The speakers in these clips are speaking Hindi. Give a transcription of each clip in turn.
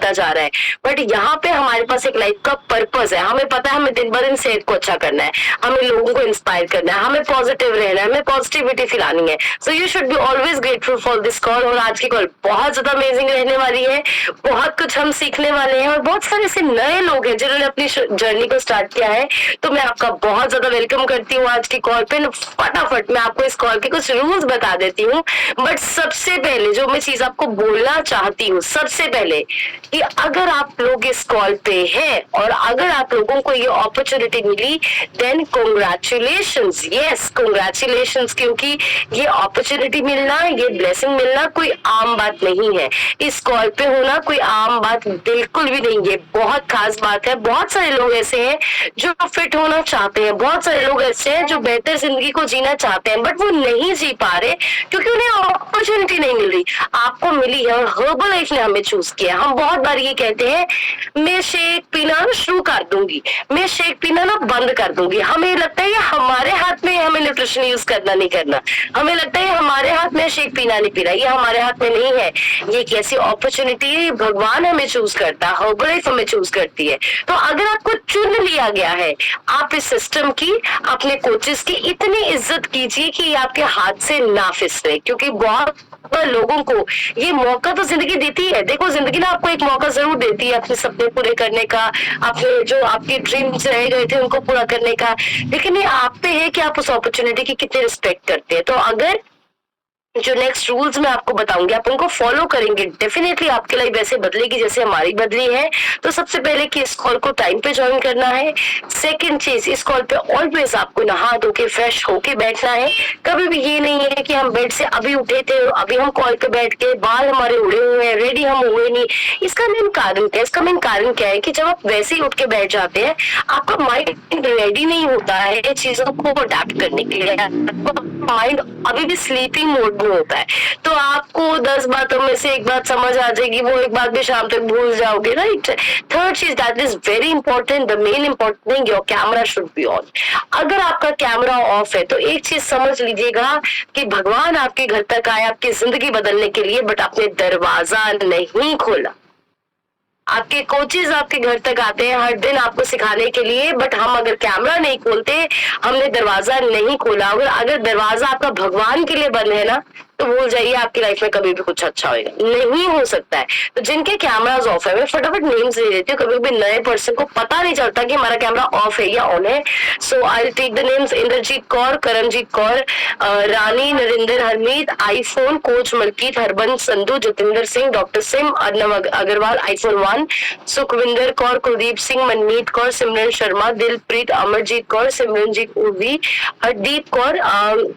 बढ़ता जा रहा है, बट यहाँ पे हमारे पास एक लाइफ का पर्पस है। हमें पता है हमें दिन ब दिन सेहत को अच्छा करना है, हमें लोगों को इंस्पायर करना है, हमें पॉजिटिव रहना है, हमें पॉजिटिविटी फैलानी है। So you should be always grateful for this call. और आज की कॉल बहुत ज्यादा अमेजिंग रहने वाली है, बहुत कुछ हम सीखने वाले हैं और बहुत सारे ऐसे नए लोग हैं जिन्होंने अपनी जर्नी को स्टार्ट किया है। तो मैं आपका बहुत ज्यादा वेलकम करती हूँ आज की कॉल पे। फटाफट मैं आपको इस कॉल के कुछ रूल्स बता देती हूँ, बट सबसे पहले जो मैं चीज आपको बोलना चाहती हूँ, सबसे पहले कि अगर आप लोग इस कॉल पे हैं और अगर आप लोगों को ये अपॉर्चुनिटी मिली, देन कॉन्ग्रेचुलेशंस, यस कॉन्ग्रेचुलेशंस, क्योंकि ये अपॉर्चुनिटी मिलना, ये ब्लेसिंग मिलना कोई आम बात नहीं है। इस कॉल पे होना कोई आम बात बिल्कुल भी नहीं है, बहुत खास बात है। बहुत सारे लोग ऐसे हैं जो फिट होना चाहते हैं, बहुत सारे लोग ऐसे हैं जो बेहतर जिंदगी को जीना चाहते हैं, बट वो नहीं जी पा रहे क्योंकि उन्हें अपॉर्चुनिटी नहीं मिल रही। आपको मिली है और हर्बल लाइफ ने हमें चूज किया। हम बहुत बार ये कहते हैं मैं शेक पीना शुरू कर दूंगी, मैं शेक पीना ना बंद कर दूंगी। हमें लगता है ये हमारे हाथ में, हमें न्यूट्रिशन यूज करना नहीं करना। हमें लगता है हमारे हाथ में शेक पीना नहीं पीना, ये हमारे हाथ में नहीं है। ये एक ऐसी अपॉर्चुनिटी भगवान हमें चूज करता है, हर्बल लाइफ हमें चूज करती है। तो अगर आपको चुन लिया गया है, आप इस सिस्टम की, अपने कोचेस की इतनी इज्जत कीजिए कि आपके हाथ से ना फिसले, क्योंकि बहुत लोगों को ये मौका तो जिंदगी देती है। देखो जिंदगी ना आपको एक मौका जरूर देती है अपने सपने पूरे करने का, अपने जो आपके ड्रीम्स रह गए थे उनको पूरा करने का, लेकिन ये आप पे है कि आप उस अपॉर्चुनिटी की कितनी रिस्पेक्ट करते हैं। तो अगर जो नेक्स्ट रूल्स मैं आपको बताऊंगी आप उनको फॉलो करेंगे, डेफिनेटली आपकी लाइफ वैसे बदलेगी जैसे हमारी बदली है। तो सबसे पहले कि इस कॉल को टाइम पे ज्वाइन करना है। सेकंड चीज, इस कॉल पे ऑलवेज आपको नहा धो के फ्रेश होके बैठना है। कभी भी ये नहीं है कि हम बेड से अभी उठे थे, अभी हम कॉल पे बैठ के बाल हमारे उड़े हुए हैं, रेडी हम हुए नहीं। इसका मेन कारण क्या है? इसका मेन कारण क्या है कि जब आप वैसे ही उठ के बैठ जाते हैं, आपका माइंड रेडी नहीं होता है चीजों को अडेप्ट करने के लिए। माइंड अभी भी स्लीपिंग मोड में होता है, तो आपको 10 बातों में से एक बात समझ आ जाएगी, वो एक बात भी शाम तक भूल जाओगे, राइट। थर्ड चीज that is very important, the main important thing, your camera should be on. अगर आपका कैमरा ऑफ है तो एक चीज समझ लीजिएगा कि भगवान आपके घर तक आया आपकी जिंदगी बदलने के लिए, बट आपने दरवाजा नहीं खोला। आपके कोचेज आपके घर तक आते हैं हर दिन आपको सिखाने के लिए, बट हम अगर कैमरा नहीं खोलते, हमने दरवाजा नहीं खोला, अगर दरवाजा आपका भगवान के लिए बंद है ना, तो भूल जाइए आपकी लाइफ में कभी भी कुछ अच्छा होगा नहीं हो सकता है। तो जिनके कैमराज ऑफ है, मैं फटाफट नेम्स दे देती हूँ, कभी भी नए पर्सन को पता नहीं चलता कि हमारा कैमरा ऑफ है या ऑन है। So I take the names: Inderjeet Kaur, Karanjeet Kaur, Rani, Narendra, Harmeet, iPhone, coach Malkeet, Harbans Sandhu, Jatinder Singh, doctor Sim, Arnav Agarwal, iPhone 1, Sukhwinder Kaur, Kuldeep Singh, Manmeet Kaur, Simran Sharma, Dilpreet, Amarjeet Kaur, Simranjeet Urvi, Hardeep Kaur,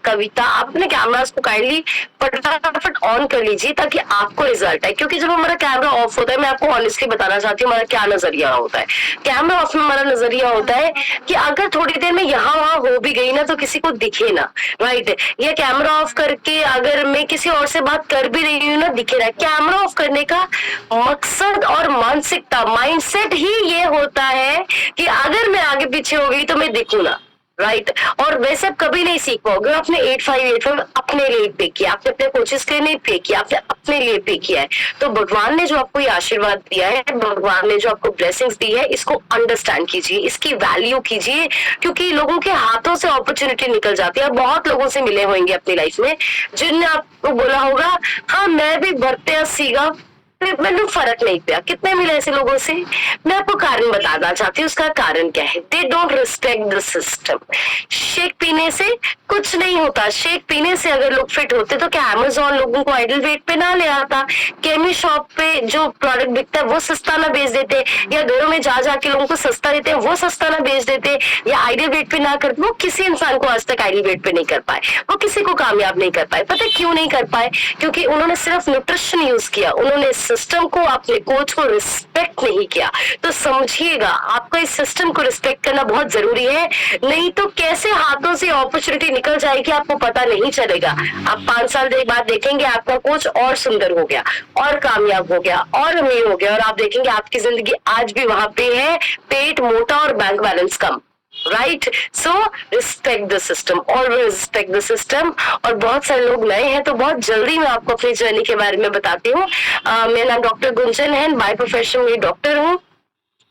Kavita. आपने कैमरास को काइंडली फटाफट ऑन कर लीजिए ताकि आपको रिजल्ट आए, क्योंकि जब हमारा कैमरा ऑफ होता है, मैं आपको ऑनेस्टली बताना चाहती हूँ हमारा क्या नजरिया होता है। कैमरा ऑफ में हमारा नजरिया होता है कि अगर थोड़ी देर में यहाँ वहां हो भी गई ना तो किसी को दिखे ना, राइट। या कैमरा ऑफ करके अगर मैं किसी और से बात कर भी रही हूँ ना, दिखे रहा। कैमरा ऑफ करने का मकसद और मानसिकता, माइंडसेट ही ये होता है कि अगर मैं आगे पीछे हो गई तो मैं दिखूं ना, राइट। और वैसे आप कभी नहीं सीख पाओगे। आपने 8585 अपने लिए पे किया, आपने अपने कोचेस के लिए नहीं पे किया, आपने अपने लिए पे किया है। तो भगवान ने जो आपको ये आशीर्वाद दिया है, भगवान ने जो आपको ब्लेसिंग्स दी है, इसको अंडरस्टैंड कीजिए, इसकी वैल्यू कीजिए, क्योंकि लोगों के हाथों से अपॉर्चुनिटी निकल जाती है। आप बहुत लोगों से मिले होंगे अपनी लाइफ में जिनने आपको बोला होगा हाँ मैं भी भरते सीगा, मैंने फर्क नहीं पाया। कितने मिले ऐसे लोगों से? मैं आपको कारण बताना चाहती हूँ, उसका कारण क्या है। They don't respect the system. Shake पीने से कुछ नहीं होता। शेक पीने से अगर लोग फिट होते तो क्या अमेज़न लोगों को आइडल वेट पे ना ले आता? केमी शॉप पे जो प्रोडक्ट बिकता है वो सस्ता ना बेच देते, या घरों में जा जाके लोगों को सस्ता देते हैं वो सस्ता ना बेच देते, या आइडल वेट पे ना करते? वो किसी इंसान को आज तक आइडल वेट पे नहीं कर पाए, वो किसी को कामयाब नहीं कर पाए। पता है क्यों नहीं कर पाए? क्योंकि उन्होंने सिर्फ न्यूट्रिशन यूज किया, उन्होंने सिस्टम को, अपने कोच को रिस्पेक्ट नहीं किया। तो समझिएगा आपको इस सिस्टम को रिस्पेक्ट करना बहुत जरूरी है, नहीं तो कैसे हाथों से अपॉर्चुनिटी निकल जाएगी आपको पता नहीं चलेगा। आप 5 साल बाद देखेंगे आपका कोच और सुंदर हो गया और कामयाब हो गया और अमीर हो गया, और आप देखेंगे आपकी जिंदगी आज भी वहां पे है, पेट मोटा और bank balance come. Right. So respect the system, always respect the system. और बहुत सारे लोग नए हैं तो बहुत जल्दी मैं आपको अपनी जर्नी के बारे में बताती हूँ. मेरा नाम डॉक्टर गुंजन है, बाय प्रोफेशन मैं डॉक्टर हूँ.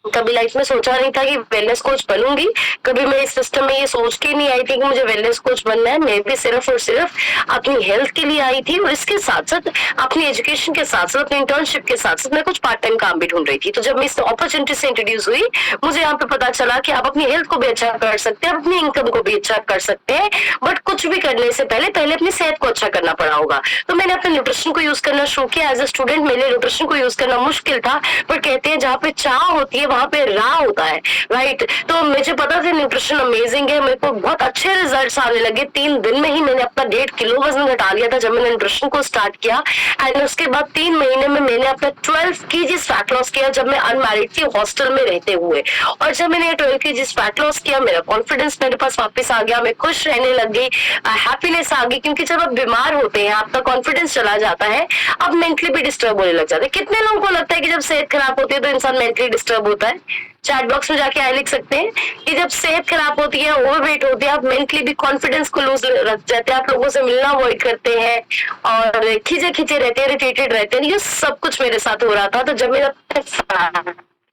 कभी लाइफ में सोचा नहीं था कि वेलनेस कोच बनूंगी. कभी मैं इस सिस्टम में ये सोच के नहीं आई थी कि मुझे वेलनेस कोच बनना है. मैं भी सिर्फ और सिर्फ अपनी हेल्थ के लिए आई थी, और इसके साथ साथ अपनी एजुकेशन के साथ साथ अपनी इंटर्नशिप के साथ साथ मैं कुछ पार्ट टाइम काम भी ढूंढ रही थी. तो जब मैं इस अपॉर्चुनिटी से इंट्रोड्यूस हुई, मुझे यहाँ पे पता चला कि आप अपनी हेल्थ को भी अच्छा कर सकते हैं, अपनी इनकम को भी अच्छा कर सकते हैं, बट कुछ भी करने से पहले पहले अपनी सेहत को अच्छा करना पड़ा होगा. तो मैंने अपने न्यूट्रिशन को यूज करना शुरू किया. एज ए स्टूडेंट मेरे लिए न्यूट्रिशन को यूज करना मुश्किल था, पर कहते हैं जहाँ पे चाह होती है वहां पे राह होता है. राइट. तो मुझे पता था न्यूट्रिशन अमेजिंग है. मेरे को बहुत अच्छे रिजल्ट्स आने लगे. 3 दिन में ही मैंने अपना 1.5 किलो वजन घटा लिया था जब मैंने न्यूट्रिशन को स्टार्ट किया. एंड उसके बाद 3 महीने में मैंने अपना 12 केजीज फैट लॉस किया जब मैं अनमैरिड थी, हॉस्टल में रहते हुए. और जब मैंने 12 केजीज फैट लॉस किया, मेरा कॉन्फिडेंस मेरे पास वापस आ गया. मैं खुश रहने लग गई, हैप्पीनेस आ गई. क्योंकि जब आप बीमार होते हैं आपका कॉन्फिडेंस चला जाता है, आप मेंटली भी डिस्टर्ब होने लग जाते हैं. कितने लोगों को लगता है कि जब सेहत खराब होती है तो इंसान मेंटली डिस्टर्ब होता है? चैट बॉक्स में जाके आए लिख सकते हैं कि जब सेहत खराब होती है, ओवरवेट होती है, आप मेंटली भी कॉन्फिडेंस को लूज रख जाते हैं, आप लोगों से मिलना अवॉइड करते हैं और खींचे खींचे रहते हैं, इरिटेटेड रहते हैं. ये सब कुछ मेरे साथ हो रहा था. तो जब मेरा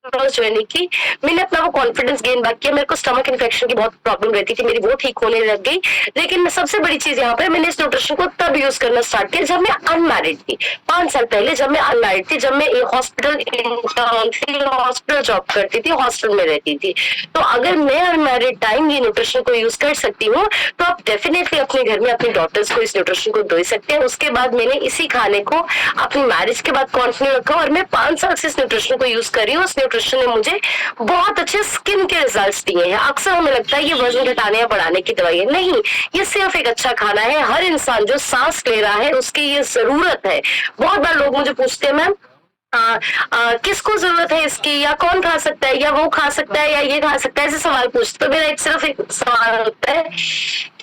ज्वाइन की, मैंने अपना वो कॉन्फिडेंस गेन बैक किया. मेरे को स्टमक इन्फेक्शन की बहुत प्रॉब्लम रहती थी, मेरी वो ठीक होने लग गई. लेकिन सबसे बड़ी चीज यहाँ पे, मैंने इस न्यूट्रिशन को तब यूज करना स्टार्ट किया जब मैं अनमैरिड थी. 5 साल पहले जब मैं अनमैरिड थी, जब मैं हॉस्पिटल जॉब करती थी, हॉस्टल में रहती थी. तो अगर मैं अनमैरिड टाइम ये न्यूट्रिशन को यूज कर सकती हूँ, तो आप डेफिनेटली अपने घर में अपने डॉटर्स को इस न्यूट्रिशन को दे सकते हैं. उसके बाद मैंने इसी खाने को अपनी मैरिज के बाद कंटिन्यू रखा, और मैं 5 साल से इस न्यूट्रिशन को यूज कर रही हूँ. न्यूट्रिशन ने मुझे बहुत अच्छे स्किन के रिजल्ट्स दिए हैं. अक्सर हमें लगता है ये वजन घटाने या बढ़ाने की दवाई है. नहीं, ये सिर्फ एक अच्छा खाना है. हर इंसान जो सांस ले रहा है उसकी ये जरूरत है. बहुत बार लोग मुझे पूछते हैं, मैम किसको जरूरत है इसकी, या कौन खा सकता है, या वो खा सकता है, या ये खा सकता है, ऐसे सवाल पूछते. तो मेरा सिर्फ एक सवाल होता है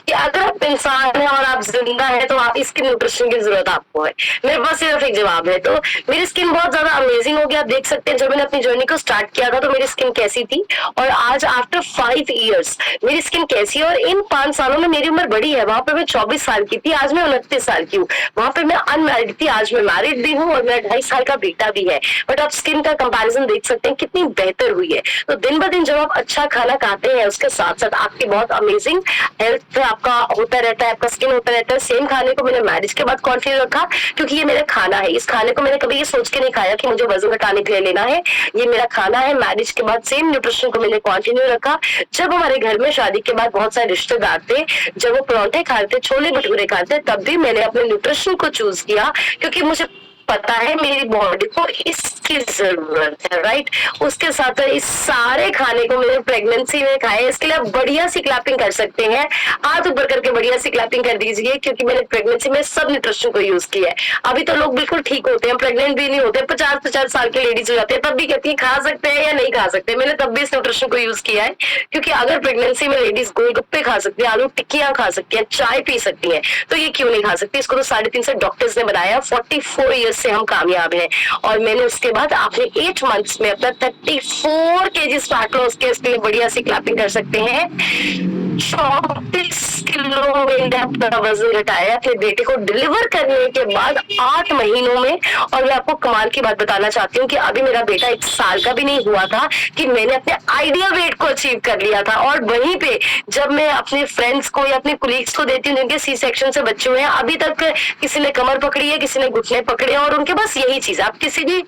कि अगर आप इंसान है और आप जिंदा है तो आप इसकी न्यूट्रिशन की जरूरत आपको है. मेरे पास सिर्फ एक जवाब है. तो मेरी स्किन बहुत ज्यादा अमेजिंग हो गया. आप देख सकते हैं जब मैंने अपनी जर्नी को स्टार्ट किया था तो मेरी स्किन कैसी थी, और आज आफ्टर 5 इयर्स मेरी स्किन कैसी है. और इन 5 सालों में मेरी उम्र बढ़ी है. वहां पे मैं 24 साल की थी, आज मैं 29 साल की हूँ. वहां पे मैं अनमैरिड थी, आज मैं मैरिड भी हूँ, और मेरा 2.5 साल का बेटा भी है. बट आप स्किन का कंपैरिजन देख सकते हैं कितनी बेहतर हुई है. तो दिन ब दिन जब आप अच्छा खाना खाते हैं, उसके साथ साथ आपकी बहुत अमेजिंग हेल्थ आपका होता रहता है, आपका स्किन होता रहता है. सेम खाने को मैंने मैरिज के बाद कंटिन्यू रखा, क्योंकि ये मेरा खाना है. इस खाने को मैंने कभी ये सोच के नहीं खाया कि मुझे वजन घटाने के लिए लेना है. ये मेरा खाना है. मैरिज के बाद सेम न्यूट्रिशन को मैंने कंटिन्यू रखा. जब हमारे घर में शादी के बाद बहुत सारे रिश्तेदार थे, जब वो पराठे खाते, छोले भटूरे खाते, तब भी मैंने अपने न्यूट्रिशन को चूज किया, क्योंकि मुझे पता है मेरी बॉडी को इसकी जरूरत है. राइट. उसके साथ इस सारे खाने को मैंने प्रेगनेंसी में खाया. इसके लिए आप बढ़िया सी क्लैपिंग कर सकते हैं. हाथ ऊपर करके बढ़िया सी क्लैपिंग कर दीजिए, क्योंकि मैंने प्रेगनेंसी में सब न्यूट्रिशन को यूज किया है. अभी तो लोग बिल्कुल ठीक होते हैं, प्रेग्नेंट भी नहीं होते, 50-50 साल की लेडीज हो जाते हैं, तब भी कहती है खा सकते हैं या नहीं खा सकते. मैंने तब भी इस न्यूट्रिशन को यूज किया है, क्योंकि अगर प्रेगनेंसी में लेडीज गोलगप्पे खा सकती है, आलू टिक्कियां खा सकती है, चाय पी सकती है, तो ये क्यों नहीं खा सकती. इसको तो 3.5 से डॉक्टर्स ने बनाया. 44 ईयर्स से हम कामयाब है. और मैंने उसके बाद आपने 8 मंथ्स में अपना 34 केजी फैट लॉस किया. इसके लिए बढ़िया सी क्लैपिंग कर सकते हैं. 34 किलो मैंने अपना वजन घटाया अपने बेटे को डिलीवर करने के बाद 8 महीनों में. और मैं आपको कमाल की बात बताना चाहती हूँ कि अभी मेरा बेटा 1 साल का भी नहीं हुआ था कि मैंने अपने आइडियल वेट को अचीव कर लिया था. और वहीं पे जब मैं अपने फ्रेंड्स को या अपने कुलीग्स को देती हूँ जिनके सी सेक्शन से बच्चे हुए हैं, अभी तक किसी ने कमर पकड़ी है, किसी ने घुटने पकड़े, और उनके पास यही चीज, आप किसी भी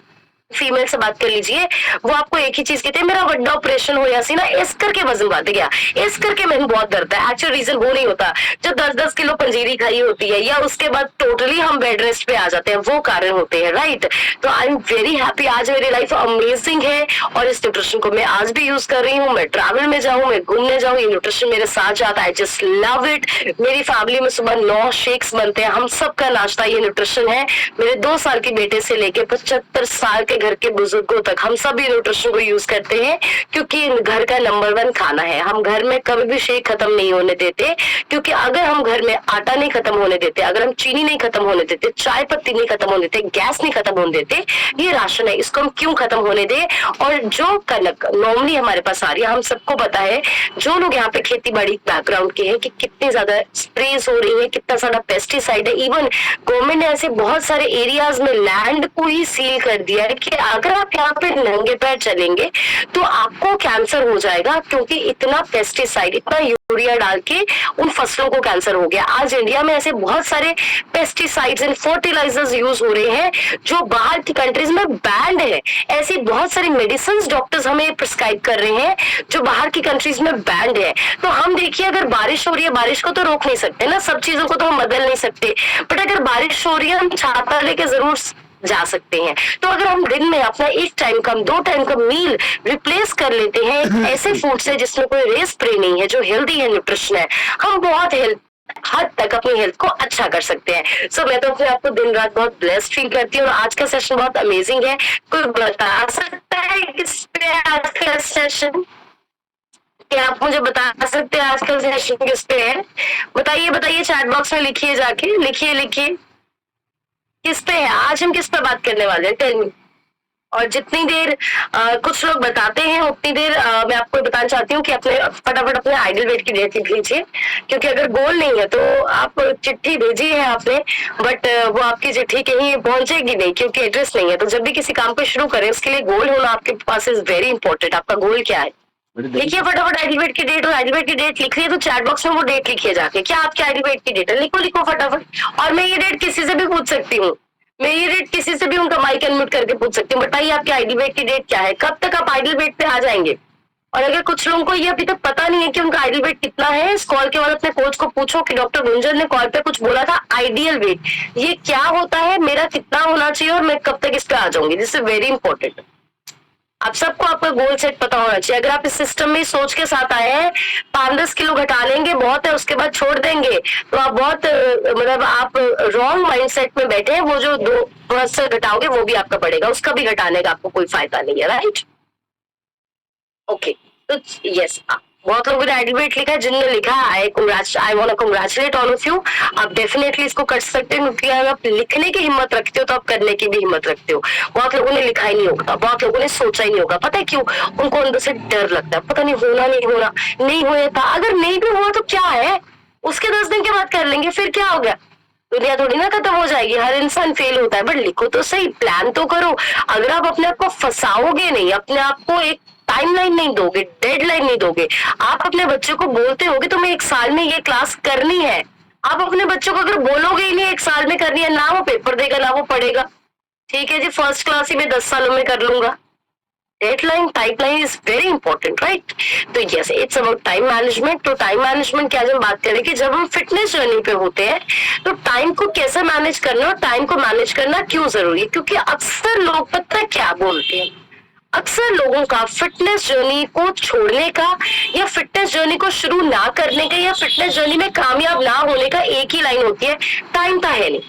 फीमेल से बात कर लीजिए, वो आपको एक ही चीज कहते हैं, मेरा बड़ा ऑपरेशन हो या सी ना, इस करके वजन बढ़ गया, इस करके मैंने बहुत दर्द है. एक्चुअल रीजन वो नहीं होता. जो 10-10 किलो पंजीरी खाई होती है, या उसके बाद टोटली हम बेड रेस्ट पे आ जाते हैं, वो कारण होते हैं. राइट. तो आई एम वेरी हैप्पी. आज मेरी लाइफ अमेजिंग है, और इस न्यूट्रिशन को मैं आज भी यूज कर रही हूँ. मैं ट्रैवल में जाऊँ, मैं घूमने जाऊँ, ये न्यूट्रिशन मेरे साथ जाता है. I just love it. मेरी फैमिली में सुबह 9 शेक्स बनते हैं. हम सबका नाश्ता ये न्यूट्रिशन है. मेरे 2 साल के बेटे से लेके 75 साल के घर के बुजुर्गों तक हम सभी न्यूट्रिशन को यूज करते हैं, क्योंकि घर का नंबर 1 खाना है। हम घर में कभी भी शेक खत्म नहीं होने देते, क्योंकि अगर हम घर में आटा नहीं खत्म होने देते, अगर हम चीनी नहीं खत्म होने देते, चाय पत्ती नहीं खत्म होने देते, गैस नहीं खत्म होने देते, ये राशन है, इसको हम क्यों खत्म होने दे। और जो कनक नॉर्मली हमारे पास आ रही है, हम सबको पता है, जो लोग यहाँ पे खेती बाड़ी बैकग्राउंड के हैं, कि कितनी ज्यादा स्प्रेज हो रही है, कितना ज्यादा पेस्टिसाइड है। इवन गवर्नमेंट ने ऐसे बहुत सारे एरियाज में लैंड को ही सील कर दिया है कि अगर आप यहाँ पे नंगे पैर चलेंगे तो आपको कैंसर हो जाएगा, क्योंकि इतना पेस्टिसाइड, इतना यूरिया डाल के उन फसलों को कैंसर हो गया। आज इंडिया में ऐसे बहुत सारे पेस्टिसाइड्स एंड फर्टिलाइजर्स यूज हो रहे हैं जो बाहर की कंट्रीज में बैंड है। ऐसी बहुत सारी मेडिसिन डॉक्टर्स हमें प्रिस्क्राइब कर रहे हैं जो बाहर की कंट्रीज में बैंड है। तो हम देखिए, अगर बारिश हो रही है, बारिश को तो रोक नहीं सकते ना, सब चीजों को तो हम बदल नहीं सकते, बट अगर बारिश हो रही है, हम छाता लेके जरूर जा सकते हैं। तो अगर हम दिन में अपना 1 टाइम का 2 टाइम का मील रिप्लेस कर लेते हैं ऐसे फूड से जिसमें कोई रेस स्प्रे नहीं है, जो हेल्दी है, न्यूट्रिशन है, हम बहुत हद तक अपनी हेल्थ को अच्छा कर सकते हैं। सो मैं तो अपने आप को दिन रात बहुत ब्लेस्ड फील करती हूँ, और आज का सेशन बहुत अमेजिंग है। कोई बता सकता है किस पे आज का सेशन? क्या आप मुझे बता सकते हैं आज का सेशन किस पे है? बताइए बताइए, चैट बॉक्स में लिखिए, जाके लिखिए किस पे है आज, हम किस पे बात करने वाले हैं, टेल मी। और जितनी देर कुछ लोग बताते हैं उतनी देर मैं आपको बताना चाहती हूँ कि अपने फटाफट अपने आइडल वेट की डेट लिख लीजिए, क्योंकि अगर गोल नहीं है तो आप चिट्ठी भेजी है आपने, बट वो आपकी चिट्ठी कहीं पहुंचेगी नहीं, क्योंकि एड्रेस नहीं है। तो जब भी किसी काम को शुरू करें, उसके लिए गोल होना आपके पास इज वेरी इंपॉर्टेंट। आपका गोल क्या है, लिखिए फटाफट आइडल वेट की डेट। और आइडल वेट की डेट लिख रही है तो चैट बॉक्स में वो डेट लिखिए जाके, क्या आपकी आइडल वेट की डेट है, लिखो फटाफट। और मैं ये डेट किसी से भी पूछ सकती हूँ, मैं ये डेट किसी से भी उनका माइक अनम्यूट करके पूछ सकती हूँ, बताइए आपकी आइडल वेट की डेट क्या है, कब तक आप आइडल वेट पे आ जाएंगे। और अगर कुछ लोगों को ये अभी तक पता नहीं है कि उनका आइडल वेट कितना है, इस कॉल के बाद अपने कोच को पूछो कि डॉक्टर गुंजन ने कॉल पे कुछ बोला था आइडियल वेट, ये क्या होता है, मेरा कितना होना चाहिए और मैं कब तक इस पे आ जाऊंगी। This is very important. आप सबको आपका गोल सेट पता होना चाहिए। अगर आप इस सिस्टम में सोच के साथ आए हैं 5-10 किलो घटा लेंगे बहुत है, उसके बाद छोड़ देंगे, तो आप बहुत मतलब आप रॉन्ग माइंडसेट में बैठे हैं। वो जो 2 घटाओगे वो भी आपका पड़ेगा, उसका भी घटाने का आपको कोई फायदा नहीं है, राइट? ओके, तो यस, बहुत लोगों ने आइडल वेट लिखा है। जिनने लिखा है I want to congratulate all of you. आप डेफिनेटली इसको कर सकते हैं, क्योंकि अगर आप लिखने की हिम्मत रखते हो तो आप करने की भी हिम्मत रखते हो। बहुत लोगों ने लिखा ही नहीं होगा, बहुत लोगों ने सोचा ही नहीं होगा। पता है क्यों? उनको अंदर से डर लगता है, पता नहीं होना नहीं हुआ था। अगर नहीं भी हुआ तो क्या है, उसके 10 दिन के बाद कर लेंगे, फिर क्या हो गया, दुनिया थोड़ी ना खत्म हो जाएगी। हर इंसान फेल होता है, बट लिखो तो सही, प्लान तो करो। अगर आप अपने आप को फंसाओगे नहीं, अपने आप को एक टाइमलाइन नहीं दोगे, डेडलाइन नहीं दोगे, आप अपने बच्चे को बोलते होगे तो मैं 1 साल में ये क्लास करनी है, आप अपने बच्चों को अगर बोलोगे ही नहीं 1 साल में करनी है, ना वो पेपर देगा ना वो पढ़ेगा। ठीक है जी, फर्स्ट क्लास ही मैं 10 सालों में कर लूंगा। Deadline, timeline is very important, right? तो yes, it's about time management. तो टाइम मैनेजमेंट की आज हम बात करें कि जब हम फिटनेस जर्नी पे होते हैं तो टाइम को कैसे मैनेज करना और टाइम को मैनेज करना क्यों जरूरी है। क्योंकि अक्सर लोग पता है क्या बोलते हैं, अक्सर लोगों का फिटनेस जर्नी को छोड़ने का या फिटनेस जर्नी को शुरू ना करने का या फिटनेस जर्नी में कामयाब ना होने का एक ही लाइन होती है, टाइम तो है नहीं।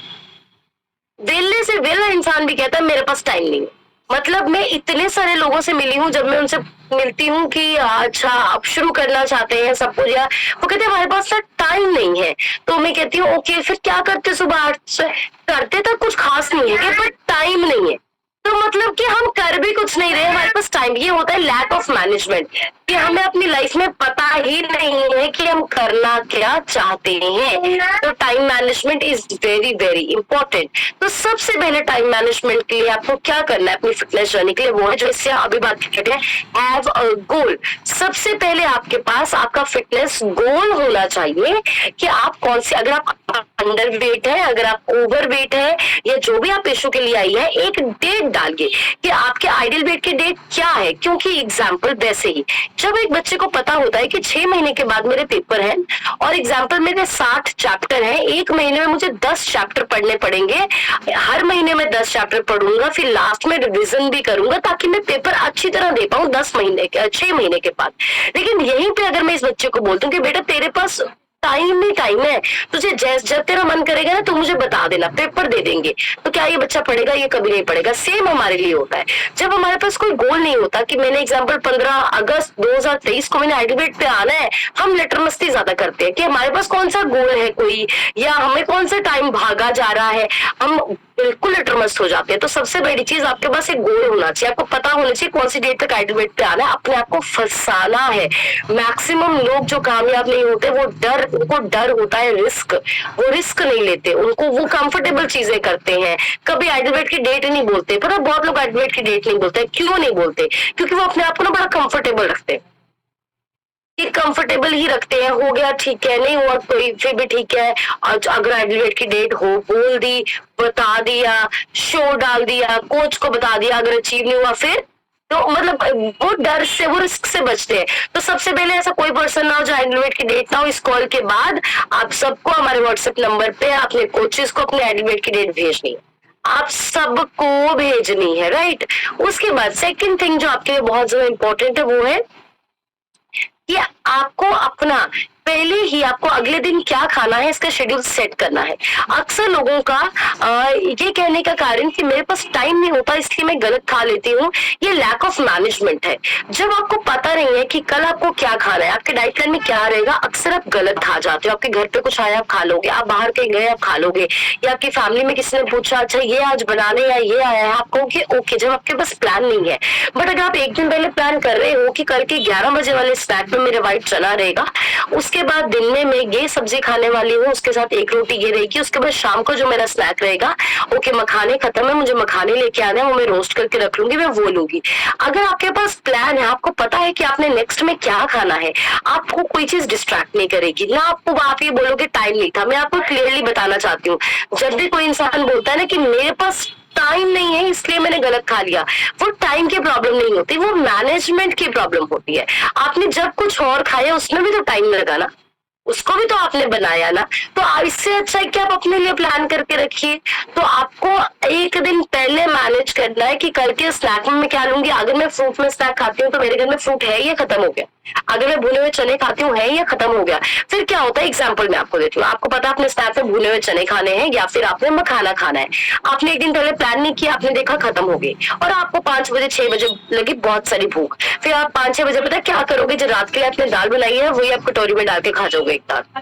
वेलने से वेला इंसान भी कहता है मेरे पास टाइम नहीं है। मतलब मैं इतने सारे लोगों से मिली हूँ, जब मैं उनसे मिलती हूँ कि अच्छा आप शुरू करना चाहते हैं सब कुछ, या वो कहते हैं हमारे पास ना टाइम नहीं है। तो मैं कहती हूँ ओके, फिर क्या करते, सुबह 8 से करते तक कुछ खास नहीं है, पर टाइम नहीं है, तो मतलब कि हम कर भी कुछ नहीं रहे, हमारे पास टाइम। ये होता है लैक ऑफ मैनेजमेंट, कि हमें अपनी लाइफ में पता ही नहीं है कि हम करना क्या चाहते हैं। तो time management is very very important. तो सबसे पहले टाइम मैनेजमेंट के लिए आपको क्या करना है अपनी फिटनेस जर्नी के लिए, वो है जो इससे अभी बात करते हैं, हैव अ गोल। सबसे पहले आपके पास आपका फिटनेस गोल होना चाहिए कि आप कौन सी, अगर आप अंडर वेट है, अगर आप ओवर वेट है, या जो भी आप इशू के लिए आई है, एक डेट डालिए कि आपके आइडियल वेट की डेट क्या है। क्योंकि एग्जाम्पल वैसे ही जब एक बच्चे को पता होता है कि 6 महीने के बाद मेरे पेपर हैं और एग्जाम्पल मेरे 60 चैप्टर हैं, 1 महीने में मुझे 10 चैप्टर पढ़ने पड़ेंगे, हर महीने में 10 चैप्टर पढ़ूंगा, फिर लास्ट में रिविजन भी करूंगा ताकि मैं पेपर अच्छी तरह दे पाऊं 6 महीने के बाद। लेकिन यहीं पे अगर मैं इस बच्चे को बोलती हूँ कि बेटा तेरे पास टाइम ही टाइम है। तुझे जब तेरा मन करेगा ना तो मुझे बता देना, पेपर दे देंगे। तो क्या ये बच्चा पढ़ेगा? ये कभी नहीं पढ़ेगा। सेम हमारे लिए होता है। जब हमारे पास कोई गोल नहीं होता कि मैंने एग्जाम्पल 15 अगस्त 2023 को मैंने आइडियल पे आना है, हम लेटर मस्ती ज्यादा करते हैं कि हमारे पास कौन सा गोल है कोई, या हमें कौन सा टाइम भागा जा रहा है, हम बिल्कुल लेटर मस्त हो जाते हैं। तो सबसे बड़ी चीज, आपके पास एक गोल होना चाहिए, आपको पता होना चाहिए कौन सी डेट तक आइडियल पे आना है, अपने आप को फंसाना है। मैक्सिमम लोग जो कामयाब नहीं होते, उनको डर होता है रिस्क, वो रिस्क नहीं लेते, उनको वो कंफर्टेबल चीजें करते हैं। कभी आइडियल की डेट ही नहीं बोलते, पर बहुत लोग आइडियल की डेट नहीं बोलते। क्यों नहीं बोलते? क्योंकि वो अपने आप को ना बड़ा कंफर्टेबल रखते हैं, कि कंफर्टेबल ही रखते हैं। हो गया ठीक है, नहीं हुआ कोई फिर भी ठीक है। और अगर एडमिट की डेट हो, बोल दी, बता दिया, शो डाल दिया, कोच को बता दिया, अगर अचीव नहीं हुआ फिर, तो मतलब वो डर से, वो रिस्क से बचते हैं। तो सबसे पहले ऐसा कोई पर्सन ना हो जो एडमिट की डेट ना हो, इस कॉल के बाद आप सबको हमारे व्हाट्सएप नंबर पे अपने कोचेस को अपने एडमिट की डेट भेजनी है, आप सबको भेजनी है, राइट। उसके बाद सेकंड थिंग जो आपके लिए बहुत ज्यादा इंपॉर्टेंट है, वो है कि आपको अपना पहले ही आपको अगले दिन क्या खाना है इसका शेड्यूल सेट करना है। अक्सर लोगों का ये कहने का कारण कि मेरे पास टाइम नहीं होता इसलिए मैं गलत खा लेती हूँ, ये लैक ऑफ मैनेजमेंट है। जब आपको पता नहीं है कि कल आपको क्या खाना है, आपके डाइट प्लान में क्या रहेगा, अक्सर आप गलत खा जाते हो। आपके घर पे कुछ आया आप खा लोगे, आप बाहर कहीं गए आप खा लोगे, या आपकी फैमिली में किसी ने पूछा अच्छा ये आज बनाने या ये आया है, आप कहोगे ओके, जब आपके पास प्लान नहीं है। बट अगर आप एक दिन पहले प्लान कर रहे हो कि कल के 11 बजे वाले स्नैक में मेरे व्हाइट चना रहेगा, उसके बाद दिन में मैं ये सब्जी खाने वाली हूँ, उसके साथ एक रोटी ये रहेगी, उसके बाद शाम को जो मेरा स्नैक रहेगा, ओके मखाने खत्म है, मुझे मखाने लेके आना है, वो मैं रोस्ट करके रख लूंगी, मैं वो लूंगी। अगर आपके पास प्लान है, आपको पता है कि आपने नेक्स्ट में क्या खाना है, आपको कोई चीज डिस्ट्रैक्ट नहीं करेगी ना। आपको आप ये बोलोगे टाइम नहीं था। मैं आपको क्लियरली बताना चाहती हूँ, जब भी कोई इंसान बोलता है ना कि मेरे पास टाइम नहीं है इसलिए मैंने गलत खा लिया, वो टाइम की प्रॉब्लम नहीं होती, वो मैनेजमेंट की प्रॉब्लम होती है। आपने जब कुछ और खाया उसमें भी तो टाइम लगा ना, उसको भी तो आपने बनाया ना। तो इससे अच्छा है कि आप अपने लिए प्लान करके रखिए। तो आपको एक दिन पहले मैनेज करना है कि कल के स्नैक में मैं क्या लूंगी। अगर मैं फ्रूट में स्नैक खाती हूँ तो मेरे घर में फ्रूट है या खत्म हो गया, अगर मैं भुने हुए चने खाती हूँ है या खत्म हो गया। फिर क्या होता है, एग्जाम्पल मैं आपको देती हूँ, आपको पता है अपने स्नैक में भुने हुए चने खाने हैं या फिर आपने मखाना खाना है, आपने एक दिन पहले प्लान नहीं किया, आपने देखा खत्म हो गई, और आपको 5 बजे 6 बजे लगी बहुत सारी भूख। फिर आप 5 6 बजे पता क्या करोगे, जो रात के लिए आपने दाल बनाई है वही आप कटोरी में डाल के खा जाओगे एक साथ,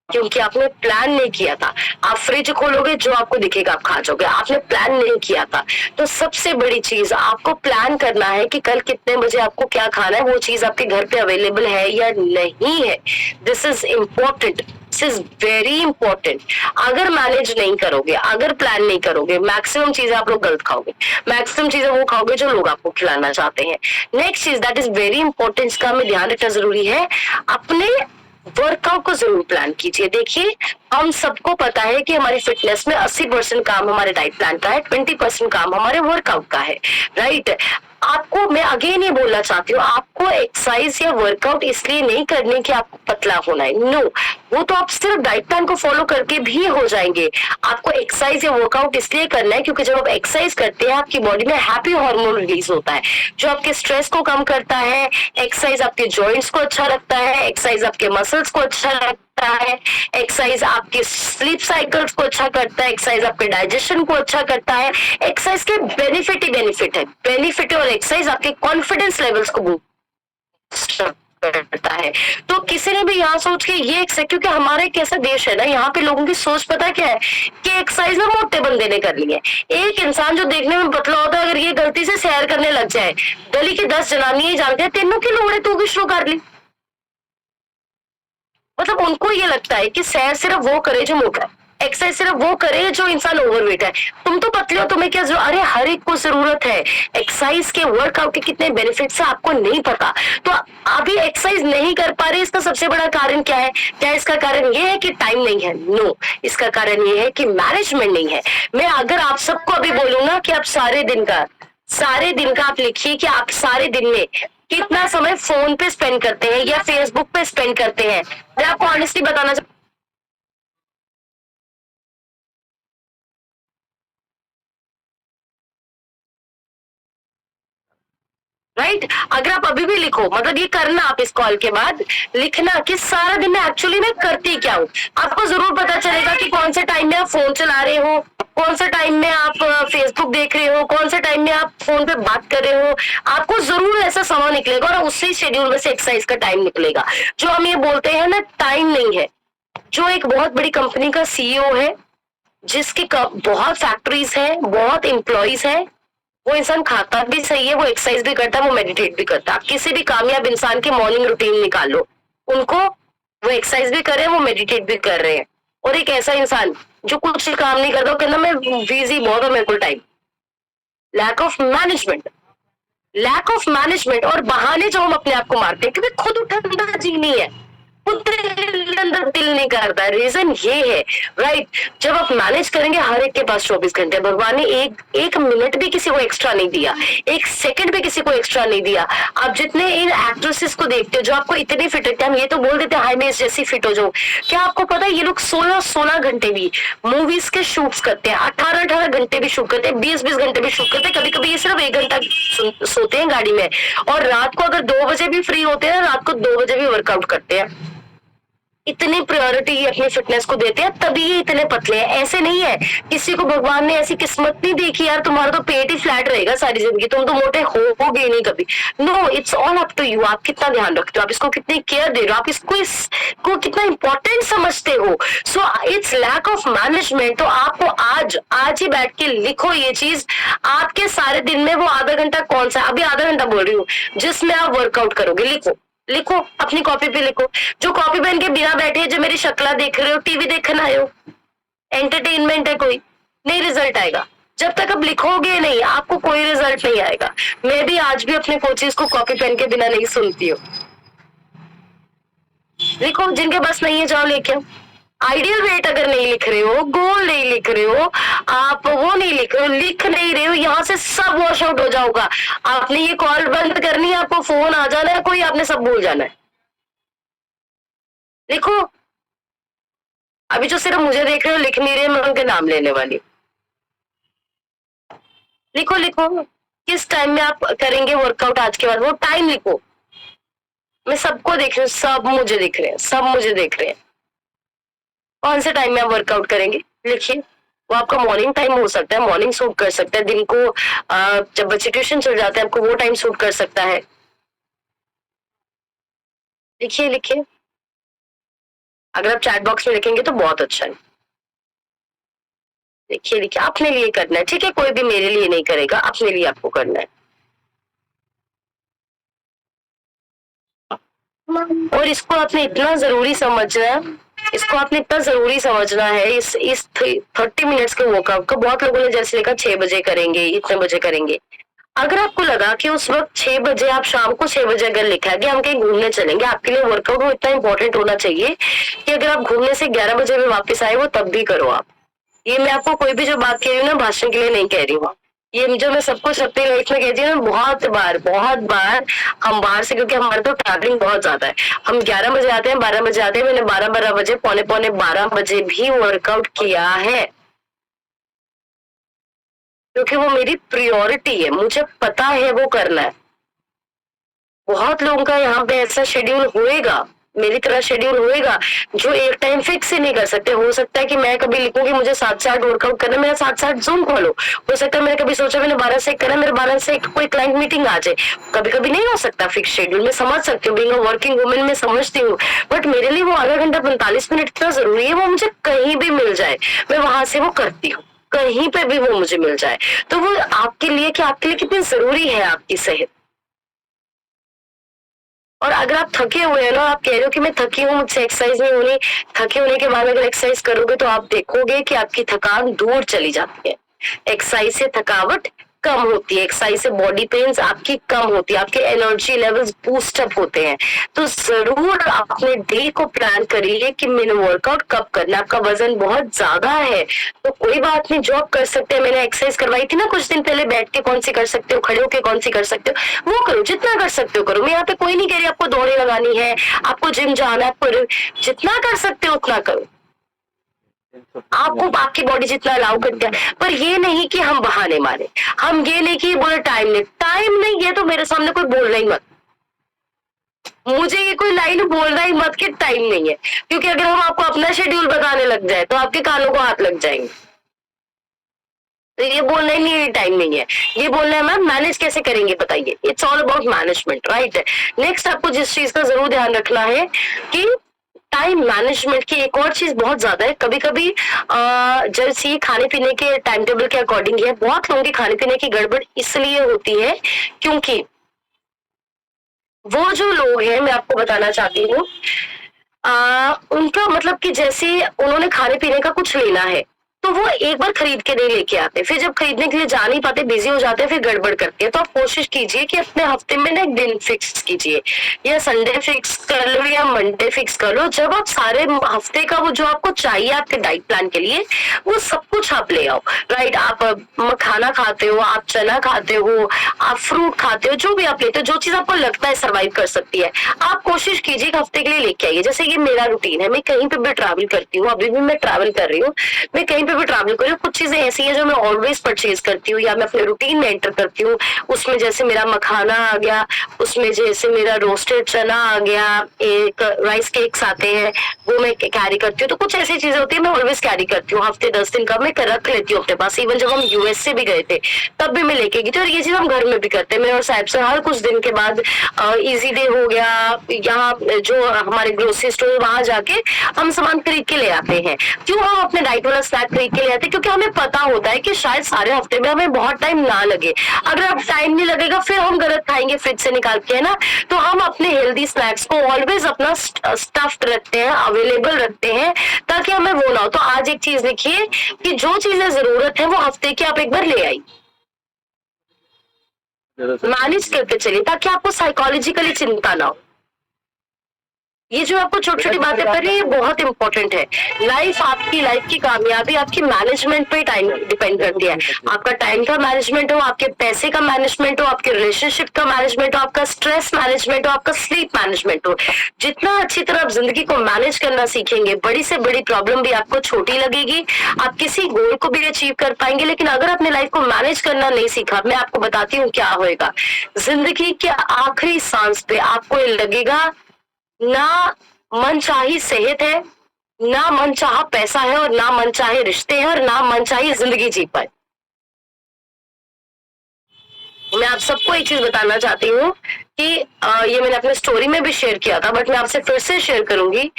क्योंकि आपने प्लान नहीं किया था। आप फ्रिज खोलोगे जो आपको दिखेगा आप खा जाओगे, आपने प्लान नहीं किया था। तो सबसे बड़ी चीज आपको प्लान करना है कि कल कितने बजे आपको क्या खाना है, वो चीज आपके घर पे अवेलेबल है या नहीं है। This is important, this is very important. अगर मैनेज नहीं करोगे, अगर प्लान नहीं करोगे, मैक्सिमम चीजें आप लोग गलत खाओगे, मैक्सिमम चीजें वो खाओगे जो लोग आपको खिलाना चाहते हैं। नेक्स्ट चीज दैट इज वेरी इंपॉर्टेंट, इसका हमें ध्यान रखना जरूरी है, अपने वर्कआउट को जरूर प्लान कीजिए। देखिए हम सबको पता है कि हमारी फिटनेस में 80% काम हमारे डाइट प्लान का है, 20% काम हमारे वर्कआउट का है, राइट। आपको मैं अगेन ये बोलना चाहती हूँ, आपको एक्सरसाइज या वर्कआउट इसलिए नहीं करने कि आपको पतला होना है, नो। वो तो आप सिर्फ डाइट प्लान को फॉलो करके भी हो जाएंगे। आपको एक्सरसाइज या वर्कआउट इसलिए करना है क्योंकि जब आप एक्सरसाइज करते हैं आपकी बॉडी में हैप्पी हार्मोन रिलीज होता है जो आपके स्ट्रेस को कम करता है। एक्सरसाइज आपके जॉइंट्स को अच्छा रखता है, एक्सरसाइज आपके मसल्स को अच्छा रखता है, एक्सरसाइज आपके स्लीप साइकिल्स को अच्छा करता है, एक्सरसाइज आपके डाइजेशन को अच्छा करता है। एक्सरसाइज के बेनिफिट ही बेनिफिट है, बेनिफिट है, और एक्सरसाइज आपके कॉन्फिडेंस लेवल्स को बूस्ट करता है। तो किसी ने भी यहाँ सोच के ये क्योंकि हमारा एक ऐसा देश है ना, यहाँ पे लोगों की सोच पता क्या है कि एक्सरसाइज ना मोटे बंदे ने कर ली है। एक इंसान जो देखने में पतला होता है अगर ये गलती से सैर करने लग जाए, गली की 10 जनानियां जानते हैं तेनों की लोड़ है तू भी शुरू कर ली। मतलब उनको ये लगता है कि सैर सिर्फ वो करे जो मोटा है, एक्सरसाइज सिर्फ वो करे जो इंसान ओवरवेट है। तुम तो पतले हो, तुम्हें क्या जरूरत? अरे हर एक को जरूरत है एक्सरसाइज के, वर्कआउट के कितने बेनिफिट्स है आपको नहीं पता। तो अभी एक्सरसाइज नहीं कर पा रहे, इसका सबसे बड़ा कारण क्या है? क्या इसका कारण ये है कि टाइम नहीं है? नो, इसका कारण ये है कि मैनेजमेंट नहीं है। मैं अगर आप सबको अभी बोलूंगा कि आप सारे दिन का आप लिखिए कि आप सारे दिन में कितना समय फोन पे स्पेंड करते हैं या फेसबुक पे स्पेंड करते हैं। मैं आपको ऑनेस्टली बताना, राइट अगर आप अभी भी लिखो, मतलब ये करना, आप इस कॉल के बाद लिखना कि सारा दिन मैं एक्चुअली में करती क्या हूँ। आपको जरूर पता चलेगा कि कौन से टाइम में आप फोन चला रहे हो, कौन सा टाइम में आप फेसबुक देख रहे हो, कौन से टाइम में आप फोन पे बात कर रहे हो। आपको जरूर ऐसा समय निकलेगा और उसी शेड्यूल में से एक्सरसाइज का टाइम निकलेगा। जो हम ये बोलते हैं ना टाइम नहीं है, जो एक बहुत बड़ी कंपनी का सीईओ है, जिसकी बहुत फैक्ट्रीज है, बहुत एम्प्लॉइज है, वो इंसान खाता भी सही है, वो एक्सरसाइज भी करता है, वो मेडिटेट भी करता है। आप किसी भी कामयाब इंसान की मॉर्निंग रूटीन निकाल लो, उनको वो एक्सरसाइज भी कर रहे हैं, वो मेडिटेट भी कर रहे हैं। और एक ऐसा इंसान जो कुछ काम नहीं करता, वो कहना मैं बिजी बहुत हूं, मेरे को time, lack of management, lack of management. और बहाने जो हम अपने आप को मारते हैं, क्योंकि खुद उठना जी नहीं है, खुद अंदर दिल नहीं करता, रीजन ये है। राइट जब आप मैनेज करेंगे, हर एक के पास 24 घंटे, भगवान ने एक मिनट भी किसी को एक्स्ट्रा नहीं दिया, एक सेकंड भी किसी को एक्स्ट्रा नहीं दिया। आप जितने इन एक्ट्रेसेस को देखते हो जो आपको इतने फिट रखते हैं, हम ये तो बोल देते हैं हाई मेस जैसी फिट हो जाओ, क्या आपको पता है ये लोग 16 घंटे भी मूवीज के शूट्स करते हैं, 18 घंटे भी शूट करते हैं, 20 घंटे भी शूट करते हैं। कभी कभी ये सिर्फ 1 घंटा सोते हैं गाड़ी में, और रात को अगर 2 बजे भी फ्री होते हैं, रात को 2 बजे भी वर्कआउट करते हैं। इतनी प्रायोरिटी अपनी फिटनेस को देते हैं, तभी ये इतने पतले हैं। ऐसे नहीं है किसी को भगवान ने ऐसी किस्मत नहीं देखी यार तुम्हारा तो पेट ही फ्लैट रहेगा सारी जिंदगी, तुम तो मोटे होगे नहीं कभी। No, it's all up to you, आप कितना ध्यान रखते हो, आप इसको कितनी केयर दे रहे हो, आप इसको कितना इंपॉर्टेंट समझते हो। So it's lack of management. तो आपको आज ही बैठ के लिखो ये चीज, आपके सारे दिन में वो आधा घंटा कौन सा, अभी आधा घंटा बोल रही हूँ जिसमें आप वर्कआउट करोगे, लिखो लिखो अपनी कॉपी पे लिखो। जो कॉपी पेन के बिना बैठे, जो मेरी शक्ला देख रहे हो, टीवी देखना आए हो, एंटरटेनमेंट है कोई, नहीं रिजल्ट आएगा। जब तक आप लिखोगे नहीं, आपको कोई रिजल्ट नहीं आएगा। मैं भी आज भी अपने कोचेस को कॉपी पेन के बिना नहीं सुनती हूँ। लिखो, जिनके बस नहीं है जाओ लेके आओ। आइडियल वेट अगर नहीं लिख रहे हो, गोल नहीं लिख रहे हो, आप वो नहीं लिख रहे हो, लिख नहीं रहे हो, यहाँ से सब वॉश आउट हो जाओगा। आपने ये कॉल बंद करनी है, आपको फोन आ जाना है कोई, आपने सब भूल जाना है। लिखो, अभी जो सिर्फ मुझे देख रहे हो लिख नहीं रहे, मैं उनके नाम लेने वाली। लिखो लिखो किस टाइम में आप करेंगे वर्कआउट आज के बाद, वो टाइम लिखो। मैं सबको देख रही हूँ, सब मुझे देख रहे हैं, सब मुझे देख रहे हैं। कौन से टाइम में आप वर्कआउट करेंगे लिखिए। वो आपका मॉर्निंग टाइम हो सकता है, मॉर्निंग सूट कर सकता है, दिन को जब बच्चे ट्यूशन चल जाते हैं आपको वो टाइम सूट कर सकता है। लिखिए लिखिए, अगर आप चैट बॉक्स में लिखेंगे तो बहुत अच्छा है। लिखिए लिखिए, अपने लिए करना है, ठीक है, कोई भी मेरे लिए नहीं करेगा, अपने लिए आपको करना है। और इसको आपने इतना जरूरी समझना है, इसको आपने इतना जरूरी समझना है, इस 30 मिनट्स के वर्कआउट को। बहुत लोगों ने जैसे लिखा 6 बजे करेंगे, इतने बजे करेंगे। अगर आपको लगा कि उस वक्त 6 बजे, आप शाम को 6 बजे अगर लिखा है कि हम कहीं घूमने चलेंगे, आपके लिए वर्कआउट वो इतना इंपॉर्टेंट होना चाहिए कि अगर आप घूमने से 11 बजे में वापस आए, वो तब भी करो आप। ये मैं आपको कोई भी जो बात कह रही हूँ ना, भाषण के लिए नहीं कह रही हूँ, ये जो मैं सबको अपनी लाइफ में कहती हूँ ना, बहुत बार हम बाहर से, क्योंकि हमारे तो ट्रैवलिंग बहुत ज्यादा है, हम 11 बजे आते हैं, 12 बजे आते हैं। मैंने 12 बजे, पौने 12 बजे भी वर्कआउट किया है, क्योंकि वो मेरी प्रायोरिटी है, मुझे पता है वो करना है। बहुत लोगों का यहाँ पे ऐसा शेड्यूल होएगा, मेरी तरह शेड्यूल होएगा, जो एक टाइम फिक्स ही नहीं कर सकते। हो सकता है कि मैं कभी लिखूंगी मुझे 7 से 8 वर्कआउट करना है, मेरा 7 से 8 जूम खोलो। हो सकता है मैंने कभी सोचा मैंने 12 से 1 करना है, मेरे 12 से 1 कोई क्लाइंट मीटिंग आ जाए। कभी कभी नहीं हो सकता फिक्स शेड्यूल, मैं समझ सकती हूँ, बीइंग अ वर्किंग वुमेन मैं समझती हूँ। बट मेरे लिए वो आधा घंटा 45 मिनट इतना जरूरी है, वो मुझे कहीं भी मिल जाए मैं वहां से वो करती हूँ, कहीं पे भी वो मुझे मिल जाए। तो वो आपके लिए, कि आपके लिए कितनी जरूरी है आपकी सेहत। और अगर आप थके हुए हैं ना, आप कह रहे हो कि मैं थकी हूँ, मुझसे एक्सरसाइज नहीं होनी, थके होने के बाद अगर एक्सरसाइज करोगे तो आप देखोगे कि आपकी थकान दूर चली जाती है। एक्सरसाइज से थकावट कम होती है, एक्सरसाइज से बॉडी पेन्स आपकी कम होती है, आपके एनर्जी लेवल्स बूस्ट अप होते हैं। तो जरूर अपने डे को प्लान करिए कि मैंने वर्कआउट कब करना है। आपका वजन बहुत ज्यादा है तो कोई बात नहीं, जो आप कर सकते हैं, मैंने एक्सरसाइज करवाई थी ना कुछ दिन पहले, बैठ के कौन सी कर सकते हो, खड़े होके कौन सी कर सकते हो, वो करो, जितना कर सकते हो करो। मैं यहाँ पे कोई नहीं कह रही आपको दौड़े लगानी है, आपको जिम जाना है, आपको जितना कर सकते हो उतना करो। आपको आपकी बॉडी जितना अलाउ करती है, पर ये नहीं कि हम बहाने मारे, हम ये नहीं कि बोले टाइम नहीं, ये तो मेरे सामने कोई बोलना ही मत, मुझे ये कोई लाइन बोलना ही मत कि टाइम नहीं है, क्योंकि अगर हम आपको अपना शेड्यूल बताने लग जाए तो आपके कानों को हाथ लग जाएंगे। तो ये बोलना ही नहीं है टाइम नहीं है, ये बोलना है मैम मैनेज कैसे करेंगे बताइए। It's all about management, right. Next आपको जिस चीज का जरूर ध्यान रखना है कि टाइम मैनेजमेंट की एक और चीज बहुत ज्यादा है। कभी कभी जैसे खाने पीने के टाइम टेबल के अकॉर्डिंग है, बहुत लोगों की खाने पीने की गड़बड़ इसलिए होती है क्योंकि वो जो लोग हैं, मैं आपको बताना चाहती हूँ, उनका मतलब कि जैसे उन्होंने खाने पीने का कुछ लेना है तो वो एक बार खरीद के नहीं लेके आते, फिर जब खरीदने के लिए जा नहीं पाते, बिजी हो जाते हैं, फिर गड़बड़ करते हैं। तो आप कोशिश कीजिए कि अपने हफ्ते में ना एक दिन फिक्स कीजिए, या संडे फिक्स कर लो या मंडे फिक्स कर लो, जब आप सारे हफ्ते का वो जो आपको चाहिए आपके डाइट प्लान के लिए वो सब कुछ आप ले आओ, राइट। आप मखाना खाते हो, आप चना खाते हो, आप फ्रूट खाते हो, जो भी आप लेते हो, जो चीज आपको लगता है सर्वाइव कर सकती है, आप कोशिश कीजिए एक हफ्ते के लिए लेके आइए। जैसे ये मेरा रूटीन है, मैं कहीं पे भी ट्रैवल करती हूँ, अभी भी मैं ट्रैवल कर रही हूँ, मैं कहीं पे भी ट्रैवल कर रही हूँ, कुछ चीजें ऐसी है जो मैं ऑलवेज परचेज करती हूँ या मैं अपने रूटीन में एंटर करती हूँ। उसमें जैसे मेरा मखाना आ गया, उसमें जैसे मेरा रोस्टेड चना आ गया, एक राइस केक्स आते हैं वो मैं कैरी करती हूँ। तो कुछ ऐसी चीजें होती है मैं ऑलवेज कैरी करती हूँ, हफ्ते 10 दिन का मैं रख लेती हूँ अपने पास। इवन जब हम यूएस से भी गए थे तब भी मैं लेके गई थी, और ये चीज हम घर में भी करते हैं। मैं और साहब से हर कुछ दिन के बाद इजी डे हो गया, यहाँ जो हमारे ग्रोसरी स्टोर वहां जाके हम सामान खरीद के ले आते हैं। क्यों हम अपने डाइट वाला स्नैक खरीद के ले आते हैं? क्योंकि हमें पता होता है कि शायद सारे हफ्ते में हमें बहुत टाइम ना लगे। अगर अब टाइम नहीं लगेगा फिर हम गलत खाएंगे फ्रिज से निकाल के, है ना। तो हम अपने हेल्दी स्नैक्स को ऑलवेज अपना स्टफ्ड रखते हैं, अवेलेबल रखते हैं, ताकि हमें वो ना हो। तो आज एक चीज लिखिए कि जो चीजें जरूरत है वो हफ्ते की आप एक बार ले आई, मैनेज करके चलिए, ताकि आपको साइकोलॉजिकली चिंता ना हो। ये जो आपको छोटी छोटी बातें कर रही है बहुत इंपॉर्टेंट है। लाइफ, आपकी लाइफ की कामयाबी आपकी मैनेजमेंट पे टाइम डिपेंड करती है। आपका टाइम का मैनेजमेंट हो, आपके पैसे का मैनेजमेंट हो, आपके रिलेशनशिप का मैनेजमेंट हो, आपका स्ट्रेस मैनेजमेंट हो, आपका स्लीप मैनेजमेंट हो। जितना अच्छी तरह आप जिंदगी को मैनेज करना सीखेंगे, बड़ी से बड़ी प्रॉब्लम भी आपको छोटी लगेगी, आप किसी गोल को भी अचीव कर पाएंगे। लेकिन अगर आपने लाइफ को मैनेज करना नहीं सीखा, मैं आपको बताती हूँ क्या होएगा। जिंदगी के आखिरी सांस पे आपको लगेगा ना मनचाही सेहत है, ना मनचाहा पैसा है, और ना मनचाहे रिश्ते हैं, और ना मनचाही जिंदगी जी पाए। मैं आप सबको एक चीज बताना चाहती हूँ कि ये मैंने अपने स्टोरी में भी शेयर किया था, बट मैं आपसे फिर से शेयर करूंगी।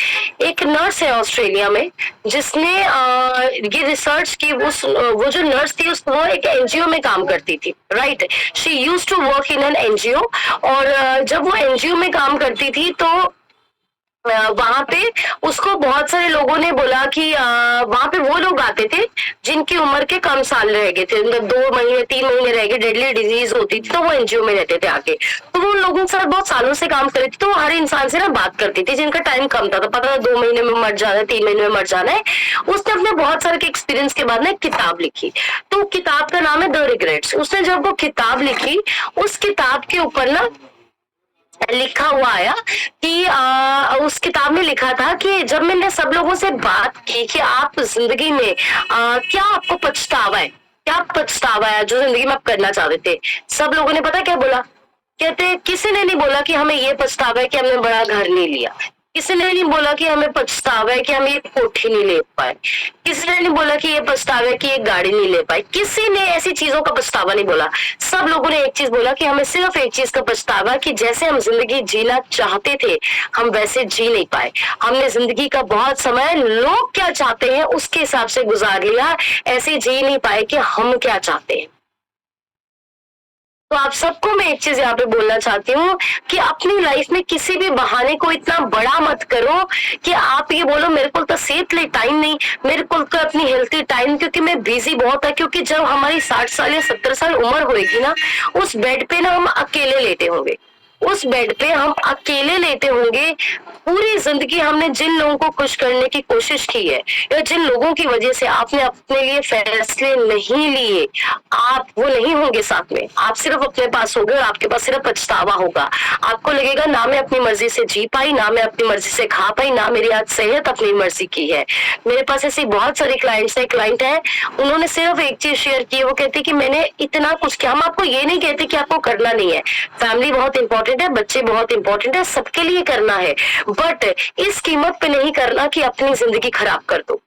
एक नर्स है ऑस्ट्रेलिया में जिसने ये रिसर्च की। वो जो नर्स थी वो एक एनजीओ में काम करती थी, right. She used to work in an NGO, और जब वो एनजीओ में काम करती थी तो वहां पे उसको बहुत सारे लोगों ने बोला कि वहां पे वो लोग आते थे जिनकी उम्र के कम साल रह गए थे, मतलब 2 महीने 3 महीने रह गए, डेडली डिजीज होती थी, तो वो एनजीओ में रहते थे आके। तो वो उन लोगों के साथ बहुत सालों से काम कर रही थी, तो वो हर इंसान से ना बात करती थी जिनका टाइम कम था, तो पता था 2 महीने में मर जाना है, 3 महीने में मर जाना है। उसने अपने बहुत सारे के एक्सपीरियंस के बाद ना एक किताब लिखी, तो किताब का नाम है द रिग्रेट्स। उसने जब वो किताब लिखी, उस किताब के ऊपर ना लिखा हुआ आया कि उस किताब में लिखा था कि जब मैंने सब लोगों से बात की कि आप जिंदगी में क्या आपको पछतावा है, क्या पछतावा है जो जिंदगी में आप करना चाहते थे, सब लोगों ने पता क्या बोला? कहते किसी ने नहीं बोला कि हमें ये पछतावा है कि हमने बड़ा घर नहीं लिया, किसी ने नहीं बोला कि हमें पछतावा है कि हम ये कोठी नहीं ले पाए, किसी ने नहीं बोला कि ये पछतावा है कि ये गाड़ी नहीं ले पाए, किसी ने ऐसी चीजों का पछतावा नहीं बोला। सब लोगों ने एक चीज बोला कि हमें सिर्फ एक चीज का पछतावा कि जैसे हम जिंदगी जीना चाहते थे हम वैसे जी नहीं पाए। हमने जिंदगी का बहुत समय लोग क्या चाहते हैं उसके हिसाब से गुजार लिया, ऐसे जी नहीं पाए कि हम क्या चाहते हैं। तो आप सबको मैं एक चीज यहाँ पे बोलना चाहती हूँ कि अपनी लाइफ में किसी भी बहाने को इतना बड़ा मत करो कि आप ये बोलो मेरे को तो सेहत लिए टाइम नहीं, मेरे को तो अपनी हेल्थ लिए टाइम, क्योंकि मैं बिजी बहुत है। क्योंकि जब हमारी 60 साल या 70 साल उम्र होगी ना, उस बेड पे ना हम अकेले लेटे होंगे, उस बेड पे हम अकेले लेटे होंगे। पूरी जिंदगी हमने जिन लोगों को खुश करने की कोशिश की है या जिन लोगों की वजह से आपने अपने लिए फैसले नहीं लिए, आप वो नहीं होंगे साथ में। आप सिर्फ अपने पास होगे और आपके पास सिर्फ पछतावा होगा। आपको लगेगा ना मैं अपनी मर्जी से जी पाई, ना मैं अपनी मर्जी से खा पाई, ना मेरी आज सेहत अपनी मर्जी की है। मेरे पास ऐसी बहुत सारी क्लाइंट है, उन्होंने सिर्फ एक चीज शेयर की, वो कहते कि मैंने इतना कुछ किया। हम आपको ये नहीं कहते कि आपको करना नहीं है, फैमिली बहुत इंपॉर्टेंट है, बच्चे बहुत इंपॉर्टेंट है, सबके लिए करना है, बट इस कीमत पे नहीं करना कि अपनी जिंदगी खराब कर दो।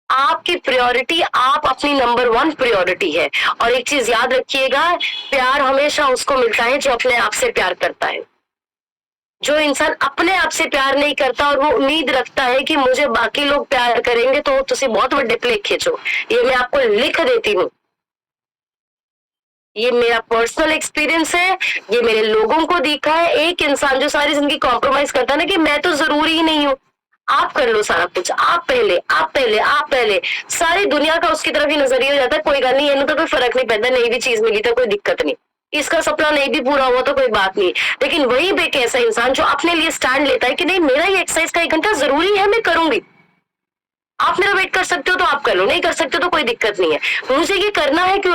आपकी प्रायोरिटी, आप अपनी नंबर 1 प्रायोरिटी है। और एक चीज याद रखिएगा, प्यार हमेशा उसको मिलता है जो अपने आप से प्यार करता है। जो इंसान अपने आप से प्यार नहीं करता और वो उम्मीद रखता है कि मुझे बाकी लोग प्यार करेंगे, तो तुसी बहुत बड़े प्ले खींचो। ये मैं आपको लिख देती हूँ, ये मेरा पर्सनल एक्सपीरियंस है, ये मेरे लोगों को देखा है। एक इंसान जो सारी जिंदगी कॉम्प्रोमाइज करता है ना कि मैं तो जरूरी ही नहीं हूँ, आप कर लो सारा कुछ, आप पहले, आप पहले, आप पहले, सारी दुनिया का उसकी तरफ ही नजरिया हो जाता है। कोई गल नहीं, इन्हें तो कोई फर्क नहीं पड़ता, नई भी चीज मिली तो कोई दिक्कत नहीं, इसका सपना नहीं भी पूरा हुआ तो कोई बात नहीं। लेकिन वही पे एक ऐसा इंसान जो अपने लिए स्टैंड लेता है कि नहीं, मेरा ये एक्सरसाइज का 1 घंटा जरूरी है, मैं करूंगी। आप मेरा वेट कर सकते हो तो आप कर लो, नहीं कर सकते हो तो कोई दिक्कत नहीं है। मुझे ये करना है कि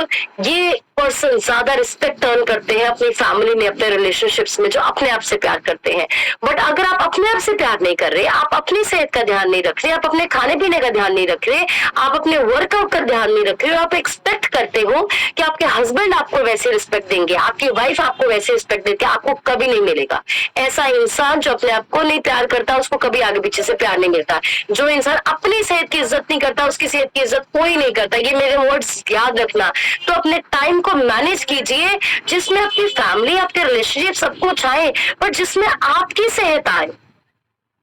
ये पर्सन ज्यादा रिस्पेक्ट अर्न करते हैं अपनी फैमिली में, अपने रिलेशनशिप्स में, जो अपने आप से प्यार करते हैं। बट अगर आप अपने आप से प्यार नहीं कर रहे, आप अपनी सेहत का ध्यान नहीं रख रहे, आप अपने खाने पीने का ध्यान नहीं रख रहे, आप अपने वर्कआउट का ध्यान नहीं रख रहे, आप एक्सपेक्ट करते हो कि आपके हस्बैंड आपको वैसे रिस्पेक्ट देंगे, आपकी वाइफ आपको वैसे रिस्पेक्ट देती है, आपको कभी नहीं मिलेगा। ऐसा इंसान जो अपने आप को नहीं प्यार करता, उसको कभी आगे पीछे से प्यार नहीं मिलता। जो इंसान अपनी सेहत की इज्जत नहीं करता, उसकी सेहत की इज्जत कोई नहीं करता। ये मेरे वर्ड्स याद रखना। तो अपने टाइम को मैनेज कीजिए जिसमें आपकी फैमिली, आपके रिलेशनशिप सब कुछ आए, पर जिसमें आपकी सेहत आए,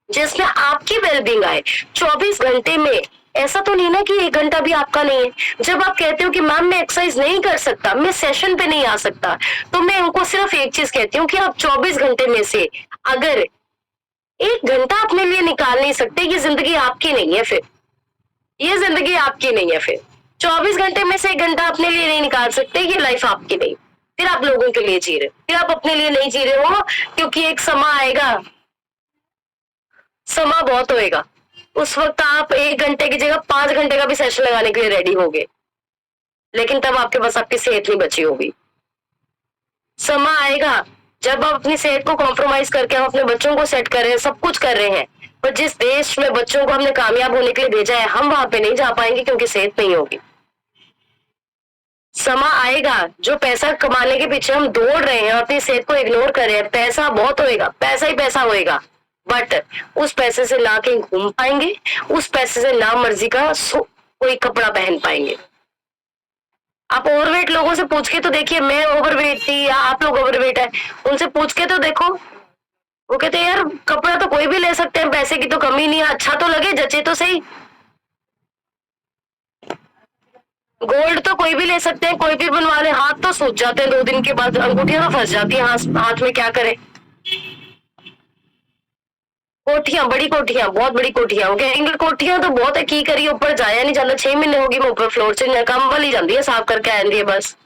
जिसमें आपकी वेलबींग आए। 24 घंटे में ऐसा तो नहीं ना कि 1 घंटा भी आपका नहीं है। जब आप कहते हो कि मैम मैं एक्सरसाइज नहीं कर सकता, मैं सेशन पे नहीं आ सकता, तो मैं उनको सिर्फ एक चीज कहती हूँ कि आप 24 घंटे में से अगर 1 घंटा अपने लिए निकाल नहीं सकते, ये जिंदगी आपकी नहीं है। फिर ये जिंदगी आपकी नहीं है। फिर 24 घंटे में से 1 घंटा अपने लिए नहीं निकाल सकते, ये लाइफ आपकी नहीं। फिर आप लोगों के लिए जी रहे, फिर आप अपने लिए नहीं जी रहे हो, क्योंकि एक समा आएगा, समा बहुत होएगा, उस वक्त आप 1 घंटे की जगह 5 घंटे का भी सेशन लगाने के लिए रेडी होगे, लेकिन तब आपके पास आपकी सेहत नहीं बची होगी। समा आएगा जब आप अपनी सेहत को कॉम्प्रोमाइज करके हम अपने बच्चों को सेट कर रहे हैं, सब कुछ कर रहे हैं, पर जिस देश में बच्चों को हमने कामयाब होने के लिए भेजा है, हम वहां पे नहीं जा पाएंगे क्योंकि सेहत नहीं होगी। समा आएगा जो पैसा कमाने के पीछे हम दौड़ रहे हैं और अपनी सेहत को इग्नोर कर रहे हैं। पैसा बहुत होएगा, पैसा ही पैसा होएगा, बट उस पैसे से ना कहीं घूम पाएंगे, उस पैसे से ना मर्जी का कोई कपड़ा पहन पाएंगे। आप ओवरवेट लोगों से पूछ के तो देखिए, मैं ओवरवेट थी या आप लोग ओवरवेट है, उनसे पूछ के तो देखो, वो कहते हैं यार कपड़ा तो कोई भी ले सकते हैं, पैसे की तो कमी नहीं है, अच्छा तो लगे, जचे तो सही। गोल्ड तो कोई भी ले सकते हैं, कोई भी बनवा ले, हाथ तो सूज जाते हैं 2 दिन के बाद, अंगूठियां तो फंस जाती है हाथ में, क्या करे। कोठियां, बड़ी कोठियां, बहुत बड़ी कोठियां, कहेंगे कोठियां तो बहुत है, की करिए, ऊपर जाया नहीं जाता। 6 महीने होगी मैं ऊपर फ्लोर से काम वाली जाती है, साफ करके आ जाती है बस।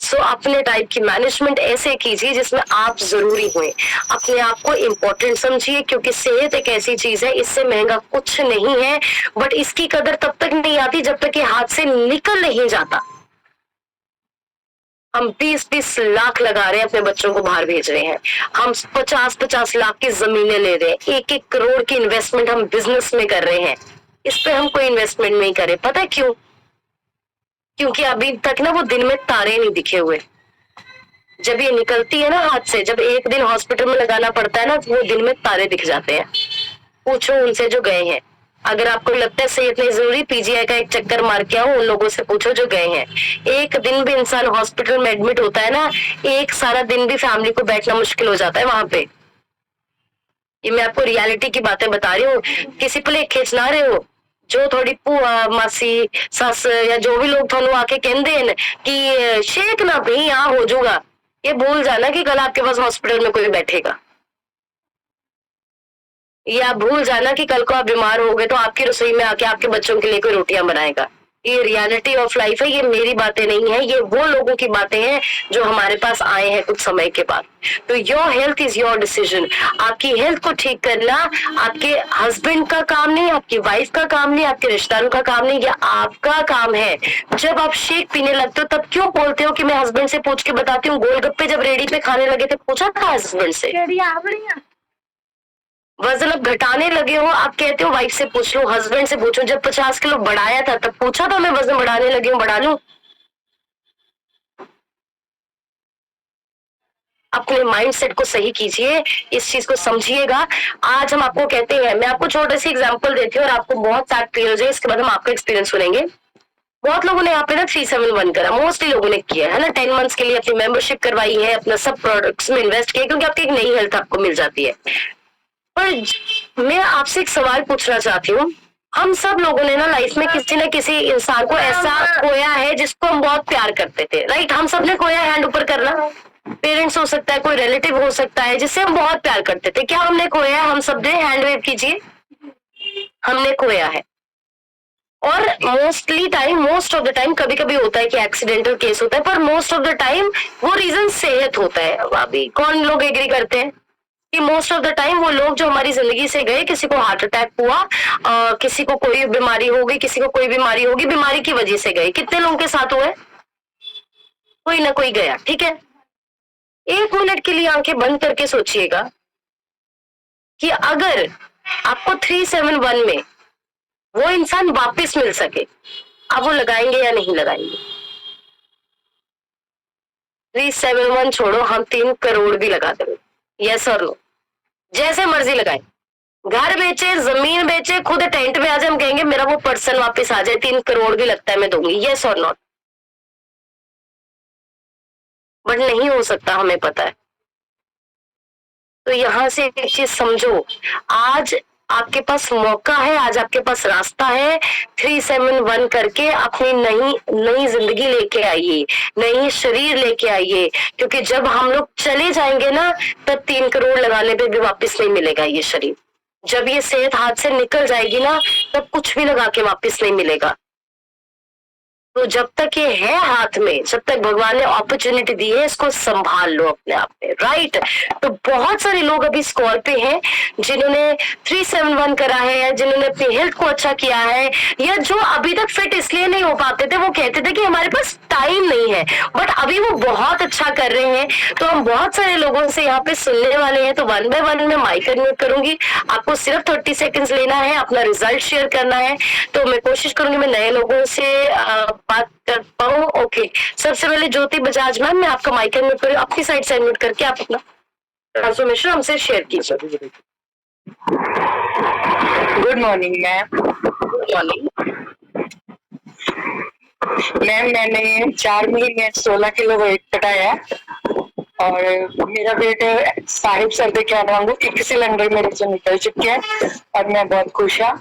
सो अपने टाइप की मैनेजमेंट ऐसे कीजिए जिसमें आप जरूरी हुए, अपने आप को इम्पोर्टेंट समझिए, क्योंकि सेहत एक ऐसी चीज है, इससे महंगा कुछ नहीं है, बट इसकी कदर तब तक नहीं आती जब तक ये हाथ से निकल नहीं जाता। हम 20-20 लाख लगा रहे हैं, अपने बच्चों को बाहर भेज रहे हैं, हम 50-50 लाख की जमीनें ले रहे हैं, 1-1 करोड़ की इन्वेस्टमेंट हम बिजनेस में कर रहे हैं, इस पे हम कोई इन्वेस्टमेंट नहीं करे। पता है क्यों? क्योंकि अभी तक ना वो दिन में तारे नहीं दिखे हुए। जब ये निकलती है ना हाथ से, जब एक दिन हॉस्पिटल में लगाना पड़ता है ना, तो वो दिन में तारे दिख जाते हैं। पूछो उनसे जो गए हैं। अगर आपको लगता है सेहत नहीं जरूरी, पीजीआई का एक चक्कर मार के आओ, उन लोगों से पूछो जो गए हैं। एक दिन भी इंसान हॉस्पिटल में एडमिट होता है ना, एक सारा दिन भी फैमिली को बैठना मुश्किल हो जाता है वहां पे। ये मैं आपको रियलिटी की बातें बता रही हूँ, किसी प्ले खींच ना रहे हो। जो थोड़ी भूआ मासी सस या जो भी लोग थानू आके कहते हैं कि शेक ना भी यहाँ हो जाऊगा, ये भूल जाना कि कल आपके पास हॉस्पिटल में कोई बैठेगा, या भूल जाना कि कल को आप बीमार हो गए तो आपकी रसोई में आके आपके बच्चों के लिए कोई रोटियां बनाएगा। ये रियलिटी ऑफ लाइफ है, ये मेरी बातें नहीं है, ये वो लोगों की बातें हैं जो हमारे पास आए हैं कुछ समय के बाद। तो your health is your decision. आपकी हेल्थ को ठीक करना आपके हस्बैंड का काम नहीं, आपकी वाइफ का काम नहीं, आपके रिश्तेदारों का काम नहीं, ये आपका काम है। जब आप शेक पीने लगते हो तब क्यों बोलते हो कि मैं हस्बैंड से पूछ के बताती हूँ? गोलगप्पे जब रेडी पे खाने लगे थे पूछा था हस्बैंड से? वजन अब घटाने लगे हो, आप कहते हो वाइफ से पूछ लो, हस्बैंड से पूछो। जब 50 किलो बढ़ाया था तब पूछा था मैं वजन बढ़ाने लगी हूँ, बढ़ा लूं? अपने माइंडसेट को सही कीजिए, इस चीज को समझिएगा। आज हम आपको कहते हैं, मैं आपको छोटे सी एग्जांपल देती हूँ और आपको बहुत फैक्ट क्लियर हो जाए, इसके बाद हम आपका एक्सपीरियंस सुनेंगे। बहुत लोगों ने यहाँ पे ना 371 करा, मोस्टली लोगों ने किया है ना, 10 मंथ्स के लिए अपनी मेंबरशिप करवाई है, अपना सब प्रोडक्ट्स में इन्वेस्ट किया, क्योंकि आपकी एक नई हेल्थ आपको मिल जाती है। पर मैं आपसे एक सवाल पूछना चाहती हूँ, हम सब लोगों ने ना लाइफ में किसी न किसी इंसान को ऐसा खोया है जिसको हम बहुत प्यार करते थे, राइट? हम सब ने खोया, हैंड ऊपर करना। पेरेंट्स हो सकता है, कोई रिलेटिव हो सकता है जिससे हम बहुत प्यार करते थे। क्या हमने खोया है? हम सब ने हैंड वेव कीजिए। हमने खोया है। और मोस्ट ऑफ द टाइम, कभी कभी होता है कि एक्सीडेंटल केस होता है, पर मोस्ट ऑफ द टाइम वो रीजन सेहत होता है। अभी कौन लोग एग्री करते हैं कि मोस्ट ऑफ द टाइम वो लोग जो हमारी जिंदगी से गए, किसी को हार्ट अटैक हुआ, किसी को कोई बीमारी हो गई, किसी को कोई बीमारी होगी, बीमारी की वजह से गए। कितने लोगों के साथ हुए? कोई ना कोई गया, ठीक है। 1 मिनट के लिए आंखें बंद करके सोचिएगा कि अगर आपको 371 में वो इंसान वापस मिल सके, आप वो लगाएंगे या नहीं लगाएंगे? 371 छोड़ो, हम 3 करोड़ भी लगा देंगे, यस और नो, जैसे मर्जी लगाए। घर बेचे, जमीन बेचे, खुद टेंट में आ जाए, हम कहेंगे मेरा वो पर्सन वापस आ जाए, 3 करोड़ भी लगता है मैं दूंगी, यस और नॉट? बट नहीं हो सकता, हमें पता है। तो यहां से एक चीज समझो, आज आपके पास मौका है, आज आपके पास रास्ता है। 371 करके अपनी नई नई जिंदगी लेके आइए, नई शरीर लेके आइए, क्योंकि जब हम लोग चले जाएंगे ना, तब 3 करोड़ लगाने पे भी वापस नहीं मिलेगा ये शरीर। जब ये सेहत हाथ से निकल जाएगी ना, तब कुछ भी लगा के वापस नहीं मिलेगा। तो जब तक ये है हाथ में, जब तक भगवान ने अपॉर्चुनिटी दी है, इसको संभाल लो अपने आप में, राइट? तो बहुत सारे लोग अभी इस कॉल पे हैं जिन्होंने 371 करा है, या जिन्होंने अपनी हेल्थ को अच्छा किया है, या जो अभी तक फिट इसलिए नहीं हो पाते थे, वो कहते थे कि हमारे पास टाइम नहीं है, बट अभी वो बहुत अच्छा कर रहे हैं। तो हम बहुत सारे लोगों से यहाँ पे सुनने वाले हैं, तो 1 बाय 1 में माइक अनम्यूट करूंगी। आपको सिर्फ 30 सेकेंड्स लेना है, अपना रिजल्ट शेयर करना है। तो मैं कोशिश करूंगी मैं नए लोगों से बात कर पाऊँ। ओके, सबसे पहले ज्योति बजाज मैम, मैं आपका माइक अनम्यूट करूँ, अपनी साइड से अनम्यूट करके आप अपना ट्रांसफॉर्मेशन हमसे शेयर कीजिए। Good morning ma'am. Good morning ma'am, मैंने 4 महीने 16 किलो वेट कटाया है और मेरा वेट साहिब सर दे कहना वांगू 1 सिलेंडर मेरे से निकल चुके हैं और मैं बहुत खुश हूँ।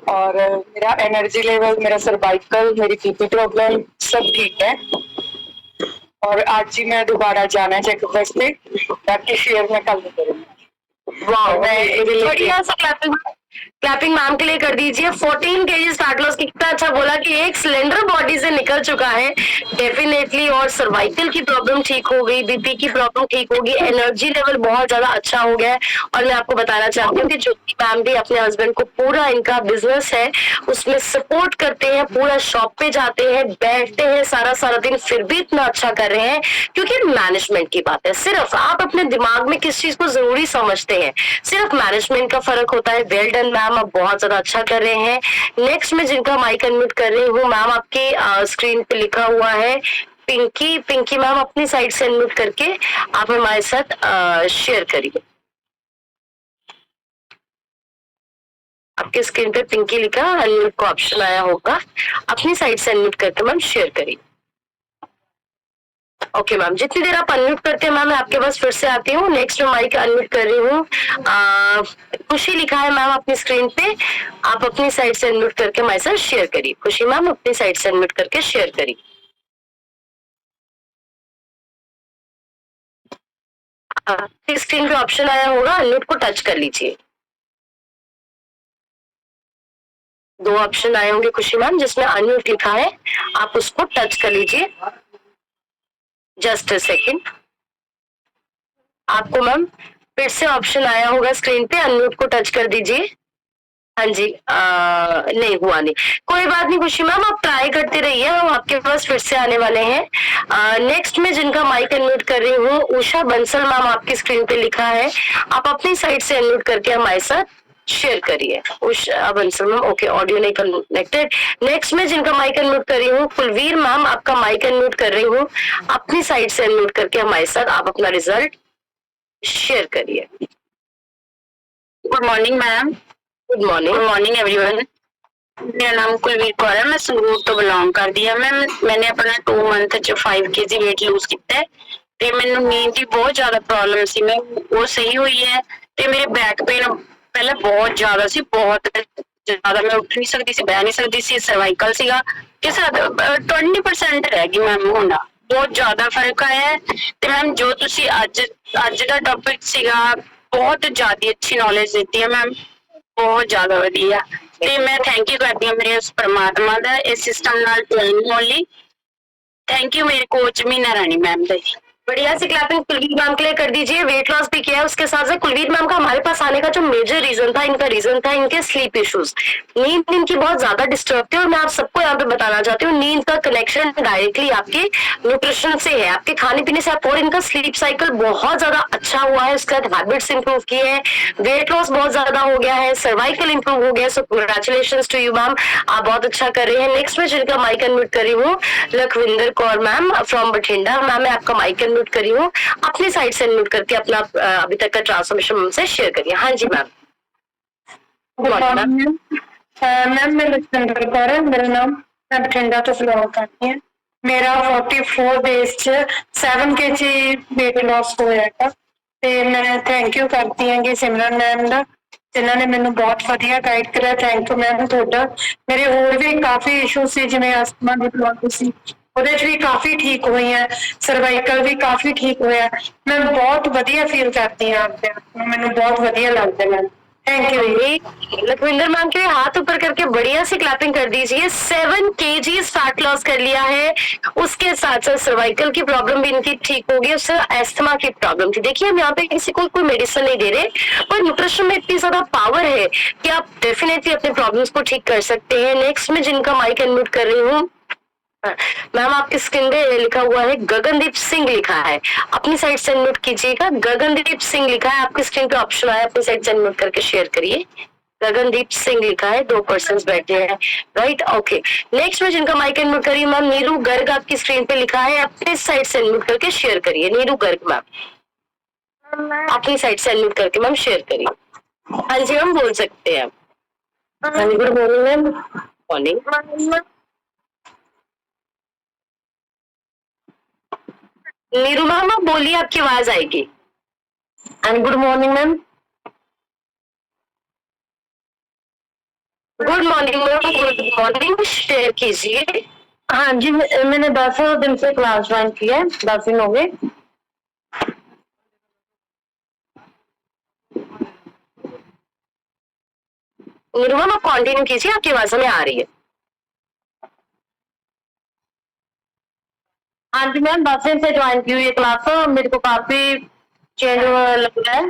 और मेरा एनर्जी लेवल, मेरा सर्वाइकल, मेरी बीपी प्रॉब्लम सब ठीक है। और आज ही मैं दोबारा जाना है चेकअप वास्ते, ताकि शेयर मैं कल करूँगी। वाह, मैं बढ़िया सा क्लैपिंग मैम के लिए कर दीजिए। 14 केजी फैट लॉस, कितना अच्छा बोला कि 1 सिलेंडर बॉडी से निकल चुका है डेफिनेटली। और सर्वाइकल की प्रॉब्लम ठीक हो गई, बीपी की प्रॉब्लम ठीक होगी, एनर्जी लेवल बहुत ज्यादा अच्छा हो गया है। और मैं आपको बताना चाहती हूँ कि ज्योति मैम भी अपने हस्बैंड को, पूरा इनका बिजनेस है उसमें सपोर्ट करते हैं, पूरा शॉप पे जाते हैं, बैठते हैं सारा सारा दिन, फिर भी इतना अच्छा कर रहे हैं, क्योंकि मैनेजमेंट की बात है। सिर्फ आप अपने दिमाग में किस चीज को जरूरी समझते हैं, सिर्फ मैनेजमेंट का फर्क होता है। वेल डन मैम, आप बहुत ज्यादा अच्छा कर रहे हैं। नेक्स्ट में जिनका माइक अनम्यूट कर रही हूँ मैम, आपकी स्क्रीन पे लिखा हुआ है पिंकी। पिंकी मैम, अपनी साइड से अनम्यूट करके आप हमारे साथ शेयर करिए। आपके स्क्रीन पे पिंकी लिखा, अनम्यूट का ऑप्शन आया होगा, अपनी साइड से अनम्यूट करके मैम शेयर करिए। ओके मैम, जितनी देर आप अनम्यूट करते हैं मैम, मैं आपके पास फिर से आती हूँ। नेक्स्ट मैं माइक अनम्यूट कर रही हूँ। खुशी लिखा है मैम अपनी स्क्रीन पे, आप अपनी साइड से अनम्यूट करके हमारे साथ शेयर करिए। खुशी मैम, अपनी साइड से अनम्यूट करके शेयर करिए। स्क्रीन पे ऑप्शन आया होगा, अनम्यूट को टच कर लीजिए। दो ऑप्शन आए होंगे खुशी मैम जिसमें अनम्यूट लिखा है, आप उसको टच कर लीजिए। जस्ट अ सेकेंड, आपको मैम फिर से ऑप्शन आया होगा स्क्रीन पे, अनम्यूट को टच कर दीजिए। हाँ जी, नहीं हुआ नहीं, कोई बात नहीं खुशी मैम, आप ट्राई करते रहिए, हम आपके पास फिर से आने वाले हैं। नेक्स्ट में जिनका माइक अनम्यूट कर रही हूँ, उषा बंसल मैम, आपकी स्क्रीन पे लिखा है, आप अपनी साइड से अनम्यूट करके हमारे साथ शेयर करिए। Usha Bansal ma'am, okay, audio नहीं कनेक्टेड। नेक्स्ट में जिनका माइक अनम्यूट कर रही हूँ, कुलवीर मैम, आपका माइक अनम्यूट कर रही हूँ, अपनी साइड से अनम्यूट करके हमारे साथ आप अपना रिजल्ट शेयर करिए। Good morning ma'am. Good morning. Good morning everyone. मेरा नाम कुलवीर कौर है, मैं संगरूर तो बिलोंग करदी है। मैंने अपना 2 मंथ च 5 kg weight lose ਕੀਤਾ ਹੈ ਤੇ ਮੈਨੂੰ ਨੀਂਦ ਦੀ ਬਹੁਤ ਜ਼ਿਆਦਾ ਪ੍ਰੋਬਲਮ ਸੀ, ਮੈਂ ਉਹ ਸਹੀ ਹੋਈ ਹੈ ਤੇ ਮੇਰੇ ਬੈਕ ਪੇਨ ਪਹਿਲਾਂ ਬਹੁਤ ਜ਼ਿਆਦਾ ਸੀ, ਬਹੁਤ ਜ਼ਿਆਦਾ, ਮੈਂ ਉੱਠ ਨਹੀਂ ਸਕਦੀ ਸੀ, ਬਹਿ ਨਹੀਂ ਸਕਦੀ ਸੀ, ਸਰਵਾਈਕਲ ਸੀਗਾ ਤੇ 20% ਰਹਿ ਗਈ ਮੈਮ, ਹੁਣ ਬਹੁਤ ਜ਼ਿਆਦਾ ਫਰਕ ਆਇਆ ਹੈ। ਤੇ ਮੈਮ ਜੋ ਤੁਸੀਂ ਅੱਜ ਦਾ ਟੌਪਿਕ ਸੀਗਾ, ਬਹੁਤ ਜ਼ਿਆਦਾ ਅੱਛੀ ਨੌਲੇਜ ਦਿੱਤੀ ਹੈ ਮੈਮ, ਬਹੁਤ ਜ਼ਿਆਦਾ ਵਧੀਆ, ਤੇ ਮੈਂ ਥੈਂਕ ਯੂ ਕਰਦੀ ਹਾਂ ਮੇਰੇ ਉਸ ਪਰਮਾਤਮਾ ਦਾ ਇਸ ਸਿਸਟਮ ਨਾਲ ਟ੍ਰੇਨ ਹੋਣ ਲਈ। थैंक यू मेरे कोच मीना रानी मैम दी। बढ़िया सी क्लैपिंग कुलवीर मैम के लिए कर दीजिए। वेट लॉस भी किया है, उसके साथ साथ कुलवीर मैम का हमारे पास आने का जो मेजर रीजन था, इनका रीजन था इनके स्लीप इश्यूज। नींद इनकी बहुत ज्यादा डिस्टर्ब थी, और मैं आप सबको यहाँ पे बताना चाहती हूँ, नींद का कनेक्शन डायरेक्टली आपके न्यूट्रिशन से है, आपके खाने पीने से। और इनका स्लीप साइकिल बहुत ज्यादा अच्छा हुआ है, उसके बाद हैबिट्स इंप्रूव किए हैं, वेट लॉस बहुत ज्यादा हो गया है, सर्वाइकल इंप्रूव हो गया। So congratulation to you ma'am, आप बहुत अच्छा कर रहे हैं। नेक्स्ट में जिनका माइक अनम्यूट करी हूँ, Lakhwinder Kaur ma'am from Bathinda. Ma'am मैं आपका माइक अनम्यूट करी हूँ, अपनी साइड से अनम्यूट करके अपना अभी तक का ट्रांसफॉर्मेशन हमसे शेयर करिए। हाँ जी मैम। मैम मैं लखविंदर कौर है मेरा नाम, मैं बठिंडा तो बिलोंग करती हूँ। मेरा 44 डेज च 7 kg वेट लॉस होया ਤੇ ਮੈਂ ਥੈਂਕ ਯੂ ਕਰਦੀ ਹਾਂ ਕਿ ਸਿਮਰਨ ਮੈਮ ਦਾ, ਜਿਨ੍ਹਾਂ ਨੇ ਮੈਨੂੰ ਬਹੁਤ ਵਧੀਆ ਗਾਈਡ ਕਰਿਆ। ਥੈਂਕ ਯੂ ਮੈਮ ਤੁਹਾਡਾ। ਮੇਰੇ ਹੋਰ ਵੀ ਕਾਫੀ ਇਸ਼ੂ ਸੀ, ਜਿਵੇਂ ਅਸਥਮਾ ਦੀ ਪ੍ਰੋਬਲਮ ਸੀ, ਉਹਦੇ 'ਚ ਵੀ ਕਾਫੀ ਠੀਕ ਹੋਈ ਹੈ, ਸਰਵਾਈਕਲ ਵੀ ਕਾਫੀ ਠੀਕ ਹੋਇਆ। ਮੈਂ ਬਹੁਤ ਵਧੀਆ ਫੀਲ ਕਰਦੀ ਹਾਂ ਆਪਦੇ ਆਪ ਨੂੰ, ਮੈਨੂੰ ਬਹੁਤ ਵਧੀਆ ਲੱਗਦਾ ma'am. Thank you. Lakhwinder ma'am के हाथ ऊपर करके बढ़िया सी क्लैपिंग कर दीजिए। 7 kg फैट लॉस कर लिया है, उसके साथ साथ सर्वाइकल की प्रॉब्लम भी इनकी ठीक होगी, उससे एस्थमा की प्रॉब्लम थी। देखिए हम यहाँ पे किसी को कोई मेडिसिन नहीं दे रहे, पर न्यूट्रिशन में इतनी ज्यादा पावर है कि आप डेफिनेटली अपने प्रॉब्लम्स को ठीक कर सकते हैं। नेक्स्ट में जिनका माइक अनम्यूट कर रही हूँ, मैम आपकी स्क्रीन पे लिखा हुआ है गगनदीप सिंह लिखा है, अपनी साइड से अनम्यूट कीजिएगा। गगनदीप सिंह लिखा है, आपकी स्क्रीन पे ऑप्शन आया, अपनी साइड से अनम्यूट करके शेयर करिए। गगनदीप सिंह लिखा है, 2 पर्सन बैठे हैं, राइट, ओके। नेक्स्ट में जिनका माइक अनम्यूट करिए मैम, नीरू गर्ग आपकी स्क्रीन पे लिखा है, अपनी साइड से अनम्यूट करके शेयर करिए। नीरू गर्ग मैम अपनी साइड से अनम्यूट करके मैम शेयर करिए। हाँ जी हम बोल सकते हैं। Good morning ma'am. Morning Neeru ma'am, आप बोलिए, आपकी आवाज आएगी। And good morning ma'am. Good morning ma'am, good morning, share कीजिए। हाँ जी, मैंने 10 दिन से क्लास ज्वाइन किया है, 10 दिन हो गए। नीरू मैम आप कंटिन्यू कीजिए, आपकी आवाज हमें आ रही है। हाँ जी मैम, 10 दिन से ज्वाइन की हुई है क्लास, तो मेरे को काफी चेंज लग रहा है।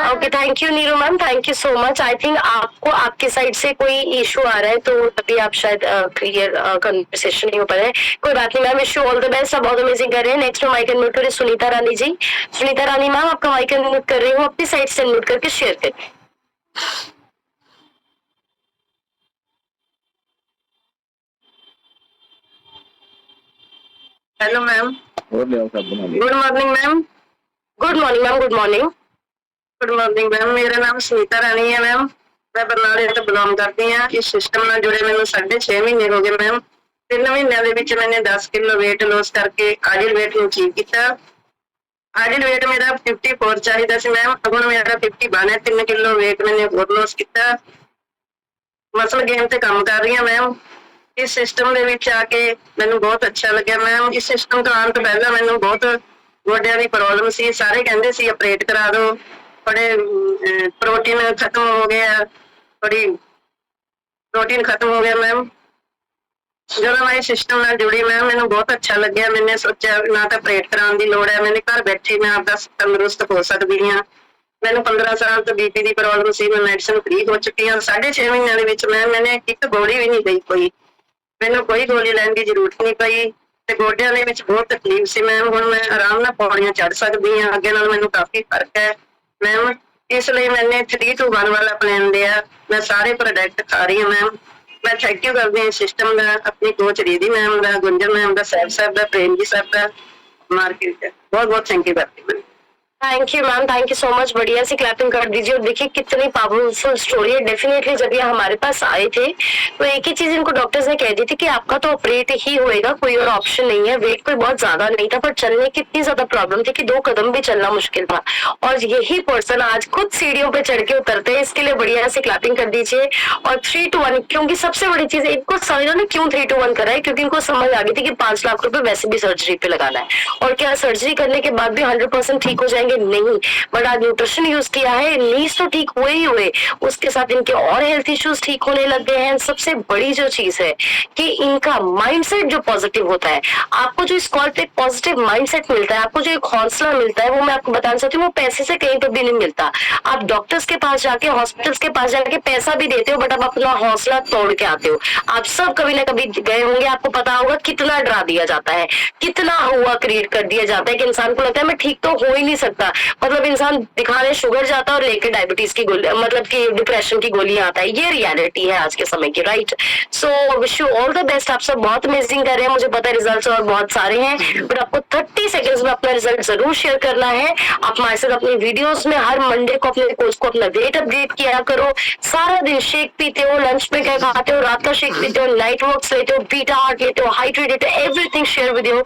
Okay, thank you Neeru ma'am, thank you so much. I think आपको आपकी साइड से कोई इशू आ रहा है, तो तभी आप शायद क्लियर कन्वर्सेशन नहीं हो पा रहा है। कोई बात नहीं ma'am, issue all the best, आप बहुत अमेजिंग कर रहे हैं। नेक्स्ट में माइक अनम्यूट करें सुनीता रानी जी। सुनीता रानी मैम आपका माइक अनम्यूट कर रही हूँ, अपनी साइड से अनम्यूट करके शेयर करें। Hello ma'am. Good morning ma'am. Good morning ma'am, good morning. Good morning ma'am, मेरा नाम सुनीता रानी है मैम, मैं बरनाले ਤੋਂ ਬਿਲੋਂਗ ਕਰਦੀ ਹਾਂ। ਇਸ ਸਿਸਟਮ ਨਾਲ ਜੁੜੇ ਮੈਨੂੰ 6.5 ਮਹੀਨੇ ਹੋ ਗਏ ਮੈਮ। 3 ਮਹੀਨਿਆਂ ਦੇ ਵਿੱਚ ਮੈंने 10 ਕਿਲੋ weight loss ਕਰਕੇ ਆਇਡਲ weight ਨੂੰ ਅਚੀਵ ਕੀਤਾ। ਆਇਡਲ weight ਮੇਰਾ 54 ਚਾਹੀਦਾ ਸੀ ਮੈਮ, ਹੁਣ ਮੇਰਾ 51 ਹੈ। 3 ਕਿਲੋ weight मैंने ਹੋਰ loss ਕੀਤਾ। ਮਸਲ ਗੇਮ ਤੇ ਕੰਮ ਕਰ ਰਹੀ ਹਾਂ ਮੈਮ। ਇਸ ਸਿਸਟਮ ਦੇ ਵਿੱਚ ਆ ਕੇ ਮੈਨੂੰ ਬਹੁਤ ਅੱਛਾ ਲੱਗਿਆ ਮੈਮ। ਇਸ ਸਿਸਟਮ ਤੋਂ ਆਉਣ ਤੋਂ ਪਹਿਲਾਂ ਮੈਨੂੰ ਬਹੁਤ ਗੋਡਿਆਂ ਦੀ ਪ੍ਰੋਬਲਮ ਸੀ, ਸਾਰੇ ਕਹਿੰਦੇ ਸੀ ਆਪਰੇਟ ਕਰਾ ਦਿਓ, थोड़े प्रोटीन खत्म हो गया, थोड़ी प्रोटीन खत्म हो गया मैम। ਜਦੋਂ ਮੈਂ ਇਸ ਸਿਸਟਮ ਨਾਲ ਜੁੜੀ ਮੈਂ ਮੈਨੂੰ ਬਹੁਤ ਅੱਛਾ ਲੱਗਿਆ। ਮੈंने ਸੋਚਿਆ ਨਾ ਤਾਂ ਆਪਰੇਟ ਕਰਾਉਣ ਦੀ ਲੋੜ ਹੈ, ਮੈंने ਘਰ ਬੈਠੇ ਮੈਂ ਆਪਦਾ ਤੰਦਰੁਸਤ ਹੋ ਸਕਦੀ ਹਾਂ। ਮੈਨੂੰ 15 ਸਾਲ ਤੋਂ ਬੀਪੀ ਦੀ ਪ੍ਰੋਬਲਮ ਸੀ, ਮੈਂ ਮੈਡੀਸਨ ਫ੍ਰੀ ਹੋ ਚੁੱਕੀ ਹਾਂ। 6.5 ਮਹੀਨਿਆਂ ਦੇ ਵਿੱਚ ਮੈंने ਇੱਕ ਗੋਲੀ ਵੀ ਨਹੀਂ ਲਈ, ਮੈਨੂੰ ਕੋਈ ਗੋਲੀ ਲੈਣ ਦੀ ਜ਼ਰੂਰਤ ਨਹੀਂ ਪਈ ਤੇ ਗੋਡਿਆਂ ਦੇ ਵਿੱਚ ਬਹੁਤ ਤਕਲੀਫ ਸੀ ਮੈਮ। ਹੁਣ ਮੈਂ ਆਰਾਮ ਨਾਲ ਪੌੜੀਆਂ ਚੜ੍ਹ ਸਕਦੀ ਹਾਂ, ਅੱਗੇ ਨਾਲ ਮੈਨੂੰ ਕਾਫੀ ਫਰਕ ਹੈ ਮੈਮ। ਇਸ ਲਈ मैंने 3 to 1 ਵਾਲਾ ਪਲਾਨ ਲਿਆ। ਮੈਂ ਸਾਰੇ ਪ੍ਰੋਡਕਟ ਖਾ ਰਹੀ ਹਾਂ ਮੈਮ। मैं थैंक यू करती हूँ सिस्टम का, अपनी कोच रिधि मैम का, गुंजन मैम का, साहब का, प्रेम जी साहब का, मार्केट का बहुत बहुत थैंक यू करती हूँ। Thank you ma'am, thank you so much. बढ़िया सी क्लैपिंग कर दीजिए। और देखिए कितनी पावरफुल स्टोरी है। डेफिनेटली जब ये हमारे पास आए थे तो एक ही चीज इनको डॉक्टर्स ने कह दी थी कि आपका तो ऑपरेट ही होएगा, कोई और ऑप्शन नहीं है। वेट कोई बहुत ज्यादा नहीं था, पर चलने की इतनी ज्यादा प्रॉब्लम थी कि 2 कदम भी चलना मुश्किल था। और यही पर्सन आज खुद सीढ़ियों पे चढ़ के उतरते हैं, इसके लिए बढ़िया सी क्लैपिंग कर दीजिए। और 3 to 1, क्योंकि सबसे बड़ी चीज है इनको समझना ना क्यों 3 to 1 करा है, क्योंकि इनको समझ आ गई थी कि 5 लाख रुपए वैसे भी सर्जरी पे लगाना है। और क्या सर्जरी करने के बाद भी 100% ठीक हो जाएंगे? नहीं। बट आज न्यूट्रिशन यूज किया है, नीज तो ठीक हुए ही हुए, उसके साथ इनके और हेल्थ इश्यूज ठीक होने लग गए हैं। सबसे बड़ी जो चीज है कि इनका माइंडसेट जो पॉजिटिव होता है, आपको जो इस कॉल पे पॉजिटिव माइंडसेट मिलता है, आपको जो एक हौसला मिलता है, वो मैं आपको बताना चाहती हूँ, वो पैसे से कहीं पर भी नहीं मिलता। आप डॉक्टर्स के पास जाके, हॉस्पिटल्स के पास जाके पैसा भी देते हो, बट आप अपना हौसला तोड़ के आते हो। आप सब कभी ना कभी गए होंगे, आपको पता होगा कितना डरा दिया जाता है, कितना हुआ क्रिएट कर दिया जाता है कि इंसान को लगता है मैं ठीक तो हो ही नहीं सकता। मतलब इंसान दिखाने शुगर जाता है और लेके डायबिटीज की गोली, मतलब कि डिप्रेशन की गोली आता है। ये रियलिटी है आज के समय की, right. So wish you all the best. आप सब बहुत अमेजिंग कर रहे हैं, मुझे पता है रिजल्ट्स और बहुत सारे हैं, बट आपको 30 सेकंड्स में अपना रिजल्ट जरूर शेयर करना है। आप हमारे साथ अपनी वीडियोस में हर मंडे को अपने कोच को अपना वेट अपडेट किया करो। सारा दिन शेक पीते हो, लंच में क्या खाते हो, रात का शेक पीते हो, नाइट वॉक्स लेते हो, बीटा हार्ट लेते हो, हाइड्रेट लेते हो, everything share with you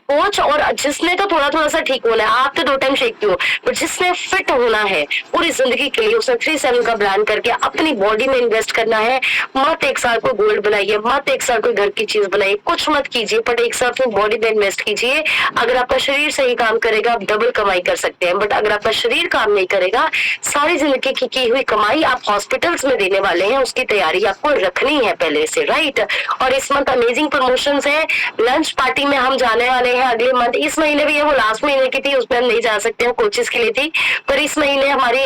coach. और जिसने तो थोड़ा थोड़ा सा ठीक होना है, आप तो 2 टाइम शेकती हो, बट जिसने फिट होना है पूरी जिंदगी के लिए, उसने 3-7 का ब्रांड करके अपनी बॉडी में इन्वेस्ट करना है। मत 1 साल को गोल्ड बनाइए, मत 1 साल कोई घर की चीज बनाइए, कुछ मत कीजिए, बट 1 साल अपनी बॉडी में इन्वेस्ट कीजिए। अगर आपका शरीर सही काम करेगा, आप डबल कमाई कर सकते हैं, बट अगर आपका शरीर काम नहीं करेगा, सारी जिंदगी की हुई कमाई आप हॉस्पिटल्स में देने वाले हैं, उसकी तैयारी आपको रखनी है पहले से, राइट। और इस मंथ अमेजिंग प्रमोशंस है। लंच पार्टी में हम जाने वाले हैं अगले मंथ। इस महीने भी है, वो लास्ट महीने की थी, उसमें हम नहीं जा सकते हैं, कोचेस के लिए थी, पर इस महीने हमारी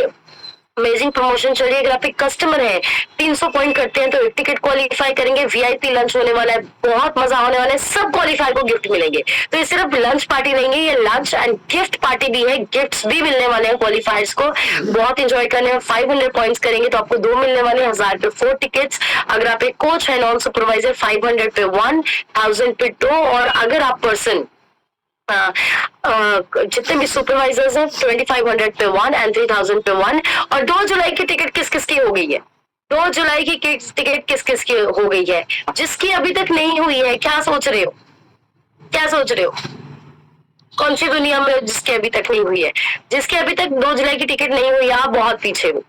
अमेजिंग प्रमोशन चल रही है। अगर आप एक कस्टमर है, 300 पॉइंट करते हैं तो एक टिकट क्वालिफाई करेंगे, वीआईपी लंच होने वाला है, बहुत मजा होने वाला है, सब क्वालिफायर को गिफ्ट मिलेंगे। तो ये सिर्फ लंच पार्टी नहीं है, ये लंच एंड गिफ्ट पार्टी भी है, गिफ्ट्स भी मिलने वाले हैं क्वालिफायर्स को। बहुत एंजॉय करने हैं। 500 पॉइंट्स करेंगे तो आपको 2 मिलने वाले हैं, 1000 पे 4 टिकट्स। अगर आप एक कोच है, नॉन सुपरवाइजर, 500 पे 1, 1000 पे 2। और अगर आप पर्सन जितने भी सुपरवाइजर्स हैं, 2500 पे 1 एंड 3000 पे 1। और 2 जुलाई की टिकट किस किस की हो गई है? 2 जुलाई की टिकट किस किस की हो गई है? जिसकी अभी तक नहीं हुई है, क्या सोच रहे हो? क्या सोच रहे हो? कौन सी दुनिया में जिसकी अभी तक नहीं हुई है? जिसकी अभी तक 2 जुलाई की टिकट नहीं हुई है, आप बहुत पीछे हो,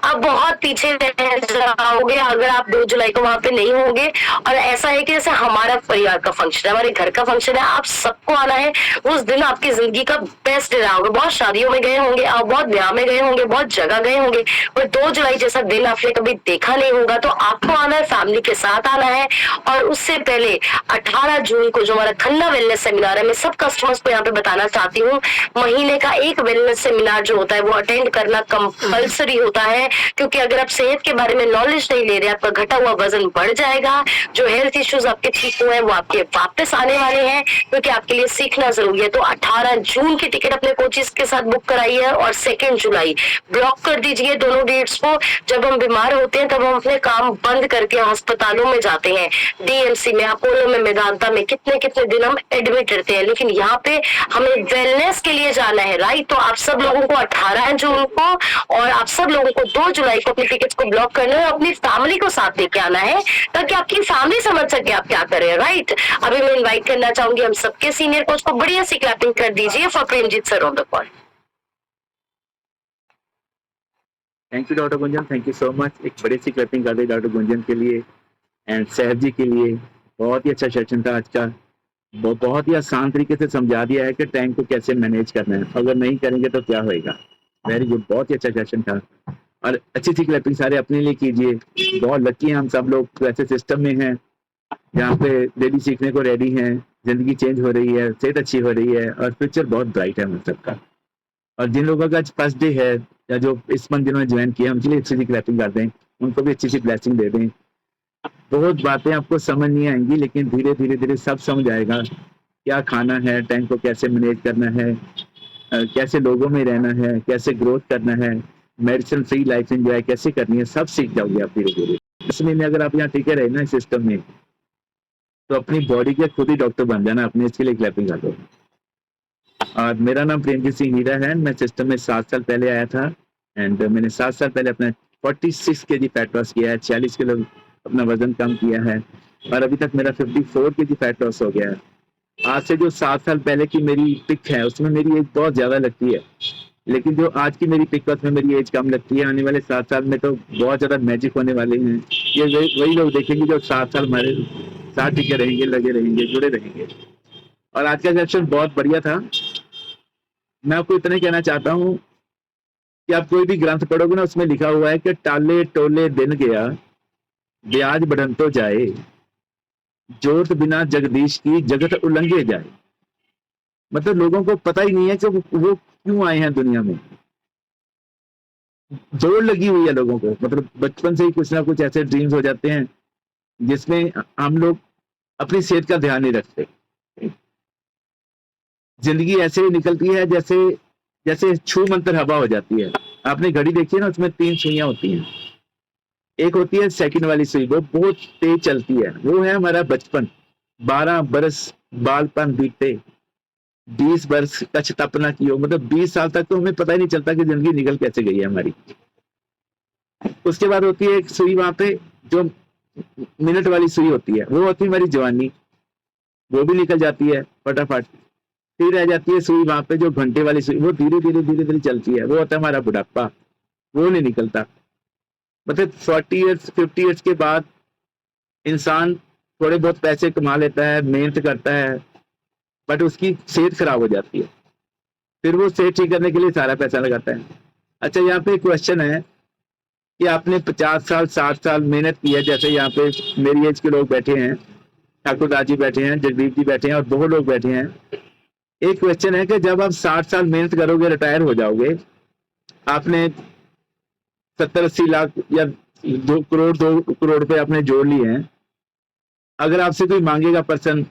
आप बहुत पीछे रह जाओगे अगर आप 2 जुलाई को वहां पे नहीं होंगे। और ऐसा है कि जैसे हमारा परिवार का फंक्शन है, हमारे घर का फंक्शन है, आप सबको आना है। उस दिन आपकी जिंदगी का बेस्ट डे रहा होगा। बहुत शादियों में गए होंगे आप, बहुत ब्याह में गए होंगे, बहुत जगह गए होंगे, पर 2 जुलाई जैसा दिन आपने कभी देखा नहीं होगा। तो आपको आना है, फैमिली के साथ आना है। और उससे पहले 18 जून को जो हमारा खन्ना वेलनेस सेमिनार है, मैं सब कस्टमर्स को यहाँ पे बताना चाहती हूँ, महीने का एक वेलनेस सेमिनार जो होता है वो अटेंड करना कंपल्सरी होता है। क्योंकि अगर आप सेहत के बारे में नॉलेज नहीं ले रहे, आपका घटा हुआ वजन बढ़ जाएगा, जो हेल्थ इश्यूज आपके ठीक हुए हैं वो आपके वापस आने वाले हैं, क्योंकि आपके लिए सीखना जरूरी है। तो 18 जून की टिकट अपने कोचेस के साथ बुक कराई है। और 2 जुलाई ब्लॉक कर दीजिए दोनों डेट्स को। जब हम बीमार होते हैं तब हम अपने काम बंद करके अस्पतालों में जाते हैं, डीएमसी में, अपोलो में, मेदांता में, कितने कितने दिन हम एडमिट रहते हैं। लेकिन यहाँ पे हमें वेलनेस के लिए जाना है, राइट। तो आप सब लोगों को 18 जून को और आप सब लोगों को 2 जुलाई को अपनी टिकट्स को ब्लॉक करना है, अपनी फैमिली को साथ लेके आना है, ताकि आपकी फैमिली समझ सके आप क्या कर रहे हैं, राइट। अभी मैं इनवाइट करना चाहूंगी हम सबके सीनियर कोच को, बढ़िया सी क्लैपिंग कर दीजिए for Premjit sir on the call. Thank you doctor Gunjan, thank you so much. एक बड़ी सी क्लैपिंग कर दी डॉक्टर गुंजन के लिए एंड साहब जी के लिए। बहुत ही अच्छा सेशन था आज का, बहुत ही आसान तरीके से समझा दिया है कि टाइम को कैसे मैनेज करना है। अगर नहीं करेंगे तो क्या होएगा। वेरी गुड, बहुत ही अच्छा सेशन था। और अच्छी सी क्लैपिंग सारे अपने लिए कीजिए। बहुत लकी हैं हम सब लोग तो ऐसे सिस्टम में हैं जहाँ पे डेली सीखने को रेडी हैं, जिंदगी चेंज हो रही है, सेहत अच्छी हो रही है और फ्यूचर बहुत ब्राइट है हम सबका। और जिन लोगों का आज फर्स्ट डे है या जो इस मंथ जिन्होंने ज्वाइन किया, उनके लिए अच्छी सी क्लैपिंग कर दें, उनको भी अच्छी सी ब्लेसिंग दे दें। बहुत बातें आपको समझ नहीं आएंगी, लेकिन धीरे धीरे धीरे सब समझ आएगा। क्या खाना है, टाइम को कैसे मैनेज करना है, कैसे लोगों में रहना है, कैसे ग्रोथ करना है, मेडिसिन फ्री लाइफ एंजॉय कैसे करनी है, सब सीख जाओगे आप धीरे धीरे। इस महीने अगर आप यहाँ टिके रहे ना इस सिस्टम में, तो अपनी बॉडी के खुद ही डॉक्टर बन जाना अपने। इसके लिए क्लैपिंग कर दो। और मेरा नाम प्रेमजीत सिंह हीरा है। मैं सिस्टम में 7 साल पहले आया था एंड मैंने 7 साल पहले अपना 46 केजी फैट लॉस किया है, 40 किलो अपना वजन कम किया है और अभी तक मेरा 54 केजी फैट लॉस हो गया है। आज से जो 7 साल पहले की मेरी पिक है उसमें मेरी एज बहुत ज्यादा लगती है, लेकिन जो आज की मेरी पिक है उसमें मेरी एज कम लगती है। आने वाले 7 साल में तो बहुत ज्यादा मैजिक होने वाले हैं। ये वही लोग देखेंगे जो 7 साल हमारे साथ टिके रहेंगे, लगे रहेंगे, जुड़े रहेंगे। और आज का सेक्शन बहुत बढ़िया था। मैं आपको इतना कहना चाहता हूँ कि आप कोई भी ग्रंथ पढ़ोगे ना, उसमें लिखा हुआ है कि टाले टोले दिन गया, ब्याज बढ़न तो जाए, जोत बिना जगदीश की जगत उल्लंघे जाए। मतलब लोगों को पता ही नहीं है कि वो क्यों आए हैं दुनिया में। जोड़ लगी हुई है लोगों को, मतलब बचपन से ही कुछ ना कुछ ऐसे ड्रीम्स हो जाते हैं जिसमें हम लोग अपनी सेहत का ध्यान नहीं रखते। जिंदगी ऐसे ही निकलती है जैसे जैसे छू मंतर हवा हो जाती है। आपने घड़ी देखी है ना, उसमें 3 सुइयां होती हैं। एक होती है सेकंड वाली सुई, वो बहुत तेज चलती है, वो है हमारा बचपन। 12 बरस बालपन बीते, 20 बरस कछ तपना कियो, मतलब 20 साल तक तो हमें पता ही नहीं चलता कि जिंदगी निकल कैसे गई है हमारी। उसके बाद होती है एक सुई वहां पे जो मिनट वाली सुई होती है, वो होती है हमारी जवानी, वो भी निकल जाती है फटाफट। फिर रह जाती है सुई वहां पे जो घंटे वाली सुई, वो धीरे धीरे धीरे धीरे चलती है, वो होता है हमारा बुढ़ापा, वो नहीं निकलता। मतलब 40 ईयर्स 50 ईयर्स के बाद इंसान थोड़े बहुत पैसे कमा लेता है, मेहनत करता है, बट उसकी सेहत खराब हो जाती है। फिर वो सेहत ठीक करने के लिए सारा पैसा लगाता है। अच्छा, यहाँ पे क्वेश्चन है कि आपने 50 साल 60 साल मेहनत की है, जैसे यहाँ पे मेरी एज के लोग बैठे हैं, ठाकुर दास जी बैठे हैं, जगदीप जी बैठे हैं और बहुत लोग बैठे हैं। एक क्वेश्चन है कि जब आप 60 साल मेहनत करोगे, रिटायर हो जाओगे, आपने 70-80 लाख या 2 करोड़ रुपए आपने जोड़ लिए हैं, अगर आपसे कोई मांगेगा पर्सन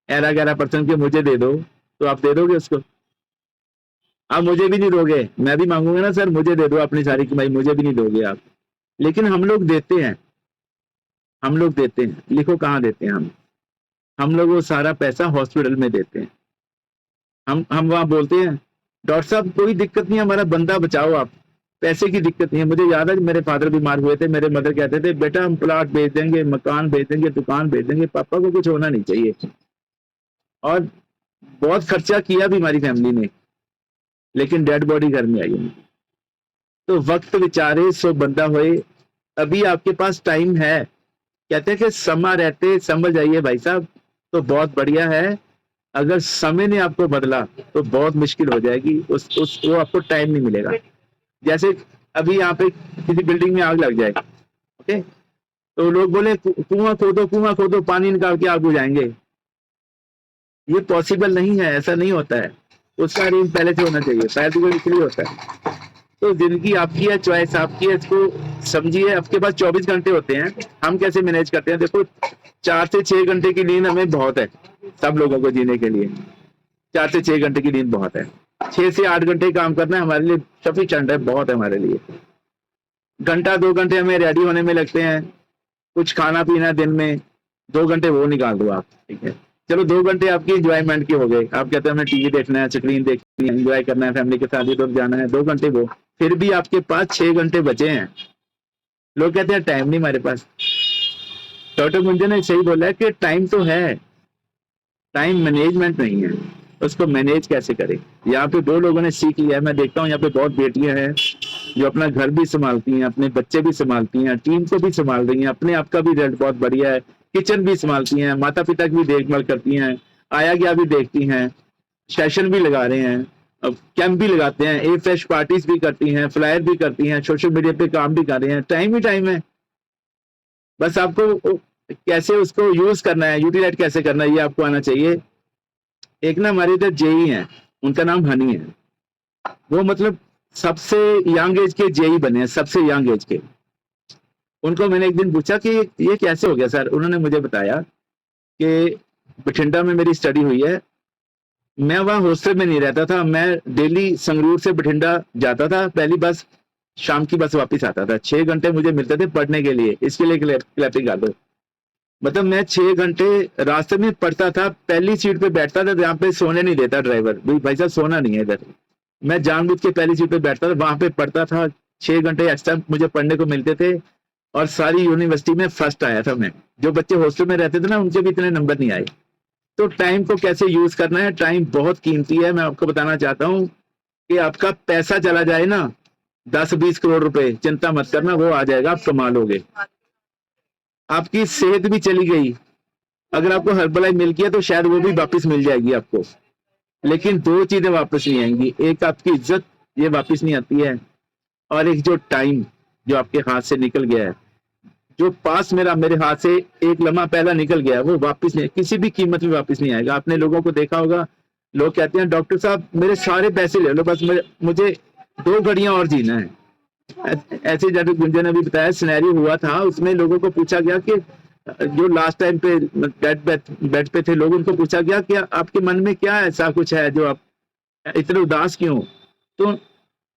11% के मुझे दे दो, तो आप दे दोगे उसको? आप मुझे भी नहीं दोगे, मैं भी मांगूंगा ना, सर मुझे दे दो अपनी सारी कमाई, मुझे भी नहीं दोगे आप। लेकिन हम लोग देते हैं, हम लोग देते हैं। लिखो कहाँ देते हैं हम लोग वो सारा पैसा हॉस्पिटल में देते हैं। हम वहां बोलते हैं डॉक्टर साहब कोई दिक्कत नहीं, हमारा बंदा बचाओ आप, पैसे की दिक्कत नहीं है। मुझे याद है मेरे फादर बीमार हुए थे, मेरे मदर कहते थे बेटा हम प्लाट बेच देंगे, मकान बेच देंगे, दुकान बेच देंगे, पापा को कुछ होना नहीं चाहिए। और बहुत खर्चा किया भी हमारी फैमिली ने, लेकिन डेड बॉडी घर में आई। तो वक्त विचारे सो बंदा होए, अभी आपके पास टाइम है। कहते हैं कि समा रहते समझ आइए भाई साहब, तो बहुत बढ़िया है। अगर समय ने आपको बदला तो बहुत मुश्किल हो जाएगी, वो आपको टाइम नहीं मिलेगा। जैसे अभी यहाँ पे किसी बिल्डिंग में आग लग जाए, ओके, तो लोग बोले कुआं खोदो, पानी निकाल के आग बुझाएंगे। ये पॉसिबल नहीं है, ऐसा नहीं होता है। उसका अरेंज पहले से होना चाहिए, पहले इसलिए होता है। तो जिंदगी आपकी है, चॉइस आपकी है, इसको समझिए। आपके पास 24 घंटे होते हैं, हम कैसे मैनेज करते हैं? देखो 4 से 6 घंटे की नींद हमें बहुत है, सब लोगों को जीने के लिए 4 से 6 घंटे की नींद बहुत है। 6 से 8 घंटे काम करना हमारे लिए सफिशिएंट है, बहुत है हमारे लिए। घंटा 2 घंटे हमें रेडी होने में लगते हैं, कुछ खाना पीना दिन में 2 घंटे वो निकाल दो आप, ठीक है। चलो 2 घंटे आपकी एंजॉयमेंट के हो गए, आप कहते हैं हमें टीवी देखना है, स्क्रीन देखनी है, एंजॉय करना है, फैमिली के साथ इधर जाना है, 2 घंटे वो। फिर भी आपके पास 6 घंटे बचे हैं। लोग कहते हैं टाइम नहीं हमारे पास। डॉक्टर गुंजन ने सही बोला है कि टाइम तो है, टाइम मैनेजमेंट नहीं है, उसको मैनेज कैसे करें। यहाँ पे 2 लोगों ने सीख लिया है। मैं देखता हूँ यहाँ पे बहुत बेटियां हैं जो अपना घर भी संभालती हैं, अपने बच्चे भी संभालती हैं, टीम को भी संभाल रही हैं, अपने आप का भी रिजल्ट बहुत बढ़िया है, किचन भी संभालती हैं, माता पिता की भी देखभाल करती हैं, आया गया भी देखती हैं, सेशन भी लगा रहे हैं। कैंप भी लगाते हैं, ए फ्रेश पार्टीज भी करती हैं, फ्लायर भी करती हैं, सोशल मीडिया पे काम भी कर रहे हैं। टाइम ही टाइम है, बस आपको कैसे उसको यूज करना है, यूटिलाइज कैसे करना है, ये आपको आना चाहिए। एक ना हमारे इधर जेई हैं, उनका नाम हनी है, वो मतलब सबसे यंग एज के जेई बने हैं, सबसे यंग एज के। उनको मैंने एक दिन पूछा कि ये कैसे हो गया सर। उन्होंने मुझे बताया कि बठिंडा में मेरी स्टडी हुई है, मैं वहाँ हॉस्टल में नहीं रहता था, मैं डेली संगरूर से बठिंडा जाता था, पहली बस शाम की बस वापस आता था। 6 घंटे मुझे मिलते थे पढ़ने के लिए, इसके लिए क्लैपिंग कर दो। मतलब मैं 6 घंटे रास्ते में पढ़ता था, पहली सीट पे बैठता था जहाँ पे सोने नहीं देता ड्राइवर, भाई साहब सोना नहीं है इधर। मैं जानबूझ के पहली सीट पे बैठता था, वहां पे पढ़ता था, 6 घंटे एक्स्ट्रा मुझे पढ़ने को मिलते थे और सारी यूनिवर्सिटी में फर्स्ट आया था मैं। जो बच्चे हॉस्टल में रहते थे ना, उनके भी इतने नंबर नहीं आए। तो टाइम को कैसे यूज करना है, टाइम बहुत कीमती है। मैं आपको बताना चाहता हूँ कि आपका पैसा चला जाए ना 10-20 करोड़ रुपए, चिंता मत करना, वो आ जाएगा, आप कमा लोगे। आपकी सेहत भी चली गई, अगर आपको हर्बलाई मिल गया तो शायद वो भी वापस मिल जाएगी आपको, लेकिन 2 चीजें वापस नहीं आएंगी, एक आपकी इज्जत, ये वापस नहीं आती है, और एक जो टाइम जो आपके हाथ से निकल गया है, जो पास मेरे हाथ से एक लम्हा पहला निकल गया, वो वापस नहीं, किसी भी कीमत में वापस नहीं आएगा। आपने लोगों को देखा होगा, लोग कहते हैं डॉक्टर साहब मेरे सारे पैसे ले लो, बस मुझे 2 घड़ियां और जीना है। ऐसे जैसे गुंजन ने भी बताया सिनेरियो हुआ था, उसमें लोगों को पूछा गया कि जो लास्ट टाइम पे बेड पे थे लोग, उनको पूछा गया कि आपके मन में क्या ऐसा कुछ है जो आप इतने उदास क्यों। तो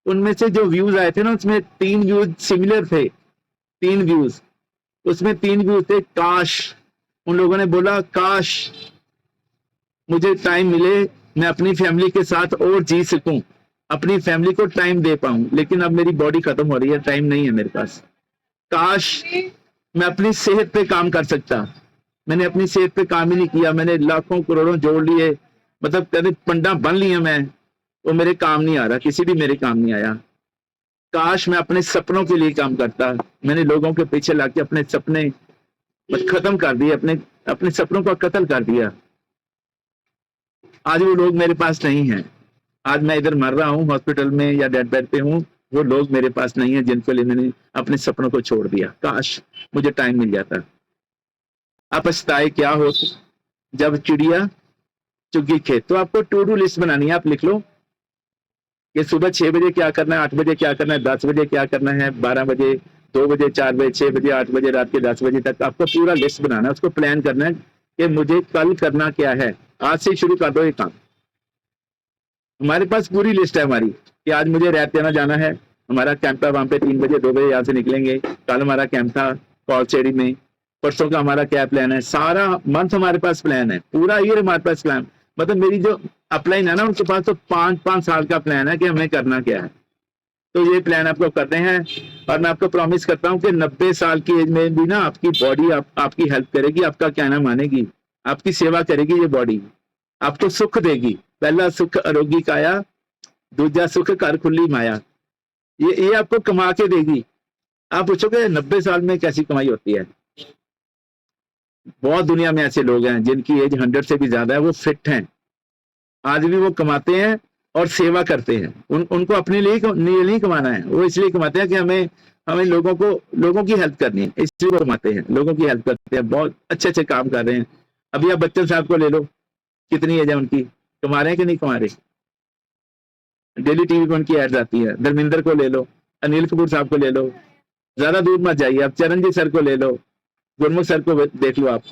उनमें से जो व्यूज आए थे ना, उसमें 3 व्यूज सिमिलर थे, 3 व्यूज, उसमें 3 व्यूज थे काश। उन लोगों ने बोला काश मुझे टाइम मिले, मैं अपनी फैमिली के साथ और जी सकूं, अपनी फैमिली को टाइम दे पाऊं, लेकिन अब मेरी बॉडी खत्म हो रही है, टाइम नहीं है मेरे पास। काश मैं अपनी सेहत पे काम कर सकता, मैंने अपनी सेहत पे काम ही नहीं किया, मैंने लाखों करोड़ों जोड़ लिए, मतलब कभी पंडा बन लिया मैं, वो मेरे काम नहीं आ रहा, किसी भी मेरे काम नहीं आया। काश मैं अपने सपनों के लिए काम करता, मैंने लोगों के पीछे लाके अपने सपने खत्म कर दिए, अपने सपनों का कत्ल कर दिया। आज वो लोग मेरे पास नहीं हैं, आज मैं इधर मर रहा हूँ हॉस्पिटल में या डेड बेड पे हूँ, वो लोग मेरे पास नहीं है जिनके लिए मैंने अपने सपनों को छोड़ दिया। काश मुझे टाइम मिल जाता। आप पछताए क्या हो जब चिड़िया चुगी खेत। तो आपको टू डू लिस्ट बनानी है, आप लिख लो कि सुबह 6 बजे क्या करना है, 8 बजे क्या करना है, 10 बजे क्या करना है, 12 बजे, 2 बजे, 4 बजे, 6 बजे, 8 बजे, रात के 10 बजे तक आपको पूरा लिस्ट बनाना है, उसको प्लान करना है कि मुझे कल करना क्या है। आज से शुरू कर दो ये काम। हमारे पास पूरी लिस्ट है हमारी कि आज मुझे रैतियाना जाना है, हमारा कैंप है वहां पे 3 बजे, 2 बजे यहाँ से निकलेंगे, कल हमारा कैंप था कॉलचेड़ी में, परसों का हमारा क्या प्लान है, सारा मंथ हमारे पास प्लान है, पूरा ईयर हमारे पास प्लान। मतलब मेरी जो अपलाइन है ना, उनके पास तो 5-5 साल का प्लान है कि हमें करना क्या है। तो ये प्लान आपको करते हैं, और मैं आपको प्रॉमिस करता हूँ कि 90 साल की एज में भी ना आपकी बॉडी आपकी हेल्प करेगी, आपका कहना मानेगी, आपकी सेवा करेगी। ये बॉडी आपको सुख देगी। पहला सुख आरोग्य काया, दूजा सुख घर खुली माया। ये आपको कमा के देगी। आप पूछोगे 90 साल में कैसी कमाई होती है। बहुत दुनिया में ऐसे लोग हैं जिनकी एज 100 से भी ज्यादा है, वो फिट हैं, आज भी वो कमाते हैं और सेवा करते हैं। उनको अपने लिए नहीं कमाना है, वो इसलिए कमाते हैं कि हमें लोगों की हेल्प करनी है, इसलिए वो कमाते हैं, लोगों की हेल्प करते हैं, बहुत अच्छे काम कर रहे हैं। अभी आप बच्चन साहब को ले लो, कितनी एज है उनकी, कमा रहे हैं कि नहीं कमा रहे, डेली टीवी पर उनकी एड्स आती है। धर्मेंद्र को ले लो, अनिल कपूर साहब को ले लो, ज्यादा दूर मत जाइए, आप चरणजीत सर को ले लो, गुरमुख सर को देख लो, आप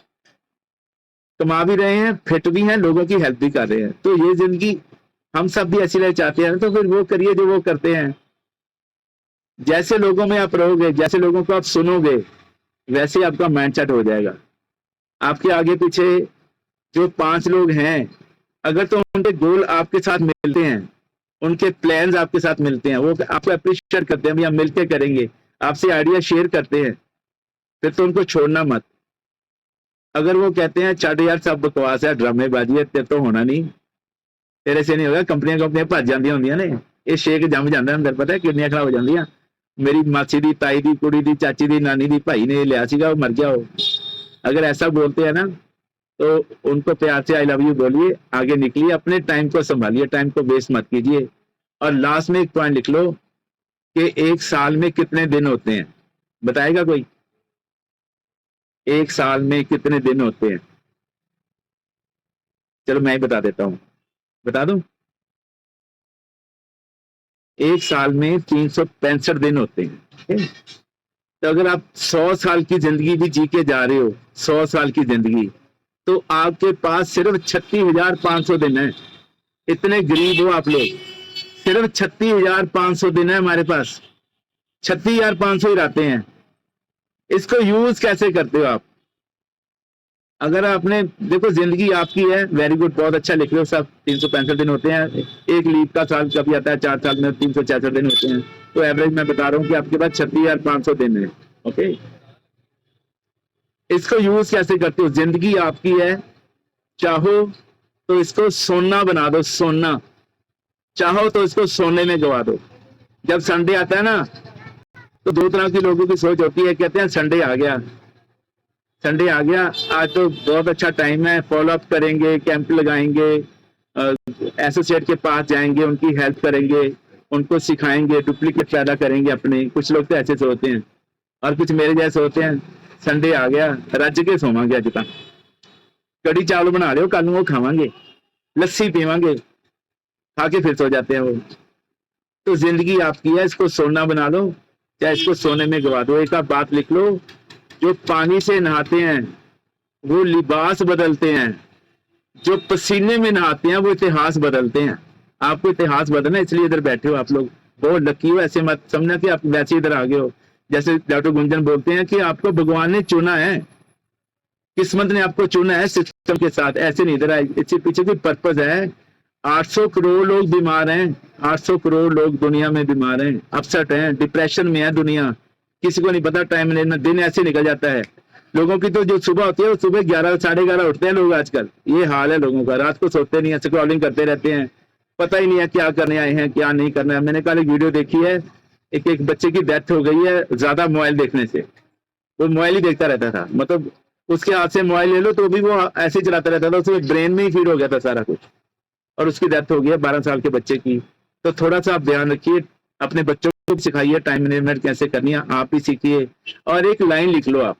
कमा भी रहे हैं, फिट भी हैं, लोगों की हेल्प भी कर रहे हैं। तो ये जिंदगी हम सब भी ऐसी लाइफ चाहते हैं, तो फिर वो करिए जो वो करते हैं। जैसे लोगों में आप रहोगे, जैसे लोगों को आप सुनोगे, वैसे आपका माइंडसेट हो जाएगा। आपके आगे पीछे जो 5 लोग हैं, अगर तो उनके गोल आपके साथ मिलते हैं, उनके प्लान्स आपके साथ मिलते हैं, वो आपको अप्रिशिएट करते हैं, भी हम मिलकर करेंगे, आपसे आइडिया शेयर करते हैं, फिर तो उनको छोड़ना मत। अगर वो कहते हैं छड़ यार सब बकवास है, ड्रामेबाजी है, तेरे तो होना नहीं, तेरे से नहीं होगा, कंपनियां भज जांदियां होंदियां ने, ये शेक जम जाता अंदर, पता है किडनियां खराब हो जांदियां। मेरी मासी दी, ताई दी, कुड़ी दी, चाची दी, नानी दी भाई ने लिया सीगा, वो मर गया। हो अगर ऐसा बोलते हैं ना, तो उनको प्यार से आई लव यू बोलिए, आगे निकलिए, अपने टाइम को संभालिए, टाइम को वेस्ट मत कीजिए। और लास्ट में एक पॉइंट लिख लो कि एक साल में कितने दिन होते हैं, बताएगा कोई? एक साल में कितने दिन होते हैं? चलो मैं ही बता देता हूं, बता दूं? एक साल में 365 दिन होते हैं। ठीक है? तो अगर आप 100 साल की जिंदगी भी जी के जा रहे हो, 100 साल की जिंदगी, तो आपके पास सिर्फ 36,500 दिन है। इतने गरीब हो आप लोग, सिर्फ 36,500 दिन है हमारे पास, 36,500 ही रहते हैं। इसको यूज कैसे करते हो आप? अगर आपने देखो जिंदगी आपकी है, वेरी गुड, बहुत अच्छा लिख रहे हो सब। 365 दिन होते हैं, एक लीप का साल कभी आता है, 4 साल में 366 दिन होते हैं, तो एवरेज मैं बता रहा हूँ कि आपके पास 36,500 दिन है। ओके, इसको यूज कैसे करते हो? जिंदगी आपकी है, चाहो तो इसको सोना बना दो, सोना। चाहो तो इसको सोने में गवा दो। जब संडे आता है ना, तो दो तरह के लोगों की सोच होती है, कहते हैं संडे आ गया, संडे आ गया, आज तो बहुत अच्छा टाइम है, फॉलो अप करेंगे, कैंप लगाएंगे, एसोसिएट के पास जाएंगे, उनकी हेल्प करेंगे, उनको सिखाएंगे, डुप्लीकेट पैदा करेंगे अपने। कुछ लोग तो ऐसे सोचते हैं, और कुछ मेरे जैसे होते हैं, संडे आ गया, रज के सोवांगे, अज तक कड़ी चावल बना रहे हो, कल वो खावांगे, लस्सी पीवांगे, खा के फिर सो जाते हैं वो। तो जिंदगी आपकी है, इसको सोना बना लो, चाहे इसको सोने में गवा दो। एक आप बात लिख लो, जो पानी से नहाते हैं वो लिबास बदलते हैं, जो पसीने में नहाते हैं वो इतिहास बदलते हैं। आपको इतिहास बदलना, इसलिए इधर बैठे हो आप लोग, बहुत लकी हो। ऐसे मत समझना कि आप वैसे इधर आ गए हो। जैसे डॉक्टर गुंजन बोलते हैं कि आपको भगवान ने चुना है, किस्मत ने आपको चुना है सिस्टम के साथ, ऐसे नहीं इधर आए। इसके पीछे कोई पर्पज है। 800 करोड़ लोग बीमार हैं, 800 करोड़ लोग दुनिया में बीमार हैं, अपसेट हैं, डिप्रेशन में है दुनिया। किसी को नहीं पता टाइम मैनेजमेंट, दिन ऐसे निकल जाता है। लोगों की तो जो सुबह होती है वो सुबह 11 साढ़े 11 उठते हैं लोग आजकल, ये हाल है लोगों का। रात को सोते नहीं है, स्क्रॉलिंग करते रहते हैं, पता ही नहीं है क्या करने आए हैं, क्या नहीं करना है। मैंने कल एक वीडियो देखी है, एक बच्चे की डेथ हो गई है ज्यादा मोबाइल देखने से। वो मोबाइल ही देखता रहता था, मतलब उसके हाथ से मोबाइल ले लो तो भी वो ऐसे ही चलाता रहता था, उसके ब्रेन में ही फीड हो गया था सारा कुछ, और उसकी डेथ हो गई है 12 साल के बच्चे की। तो थोड़ा सा आप ध्यान रखिए, अपने बच्चों को सिखाइए टाइम मैनेजमेंट कैसे करनी है, आप ही सीखिए। और एक लाइन लिख लो आप,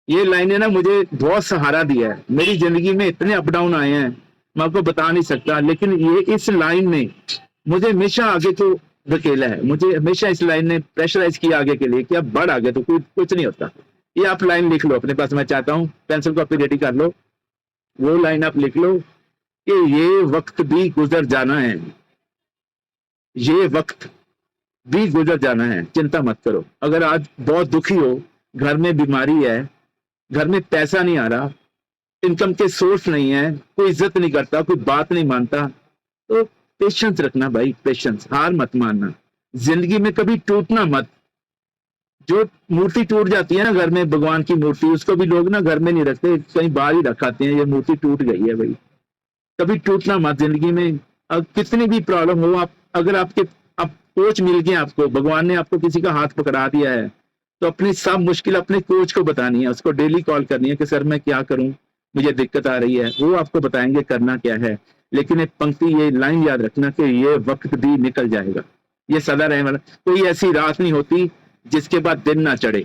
ये लाइन है ना, मुझे बहुत सहारा दिया है। मेरी जिंदगी में इतने अप डाउन आए हैं, मैं आपको बता नहीं सकता, लेकिन ये इस लाइन ने मुझे हमेशा आगे को धकेला है। मुझे हमेशा इस लाइन ने प्रेशराइज किया आगे के लिए कि आप बढ़ आगे तो कुछ नहीं होता। ये आप लाइन लिख लो अपने पास, मैं चाहता हूँ पेंसिल कॉपी रेडी कर लो, वो लाइन आप लिख लो कि ये वक्त भी गुजर जाना है, ये वक्त भी गुजर जाना है, चिंता मत करो। अगर आज बहुत दुखी हो, घर में बीमारी है, घर में पैसा नहीं आ रहा, इनकम के सोर्स नहीं है, कोई इज्जत नहीं करता, कोई बात नहीं मानता, तो पेशेंस रखना भाई, पेशेंस, हार मत मानना, जिंदगी में कभी टूटना मत। जो मूर्ति टूट जाती है ना घर में, भगवान की मूर्ति, उसको भी लोग ना घर में नहीं रखते, कहीं बाहर ही रखाते हैं, ये मूर्ति टूट गई है भाई। कभी टूटना मत जिंदगी में। अब कितनी भी प्रॉब्लम हो, आप अगर आपके आप कोच मिल गए, आपको भगवान ने आपको किसी का हाथ पकड़ा दिया है, तो अपनी सब मुश्किल अपने कोच को बतानी है, उसको डेली कॉल करनी है कि सर मैं क्या करूं, मुझे दिक्कत आ रही है, वो आपको बताएंगे करना क्या है। लेकिन एक पंक्ति, ये लाइन याद रखना कि ये वक्त भी निकल जाएगा, ये सदा रहने वाला। कोई ऐसी रात नहीं होती जिसके बाद दिन ना चढ़े,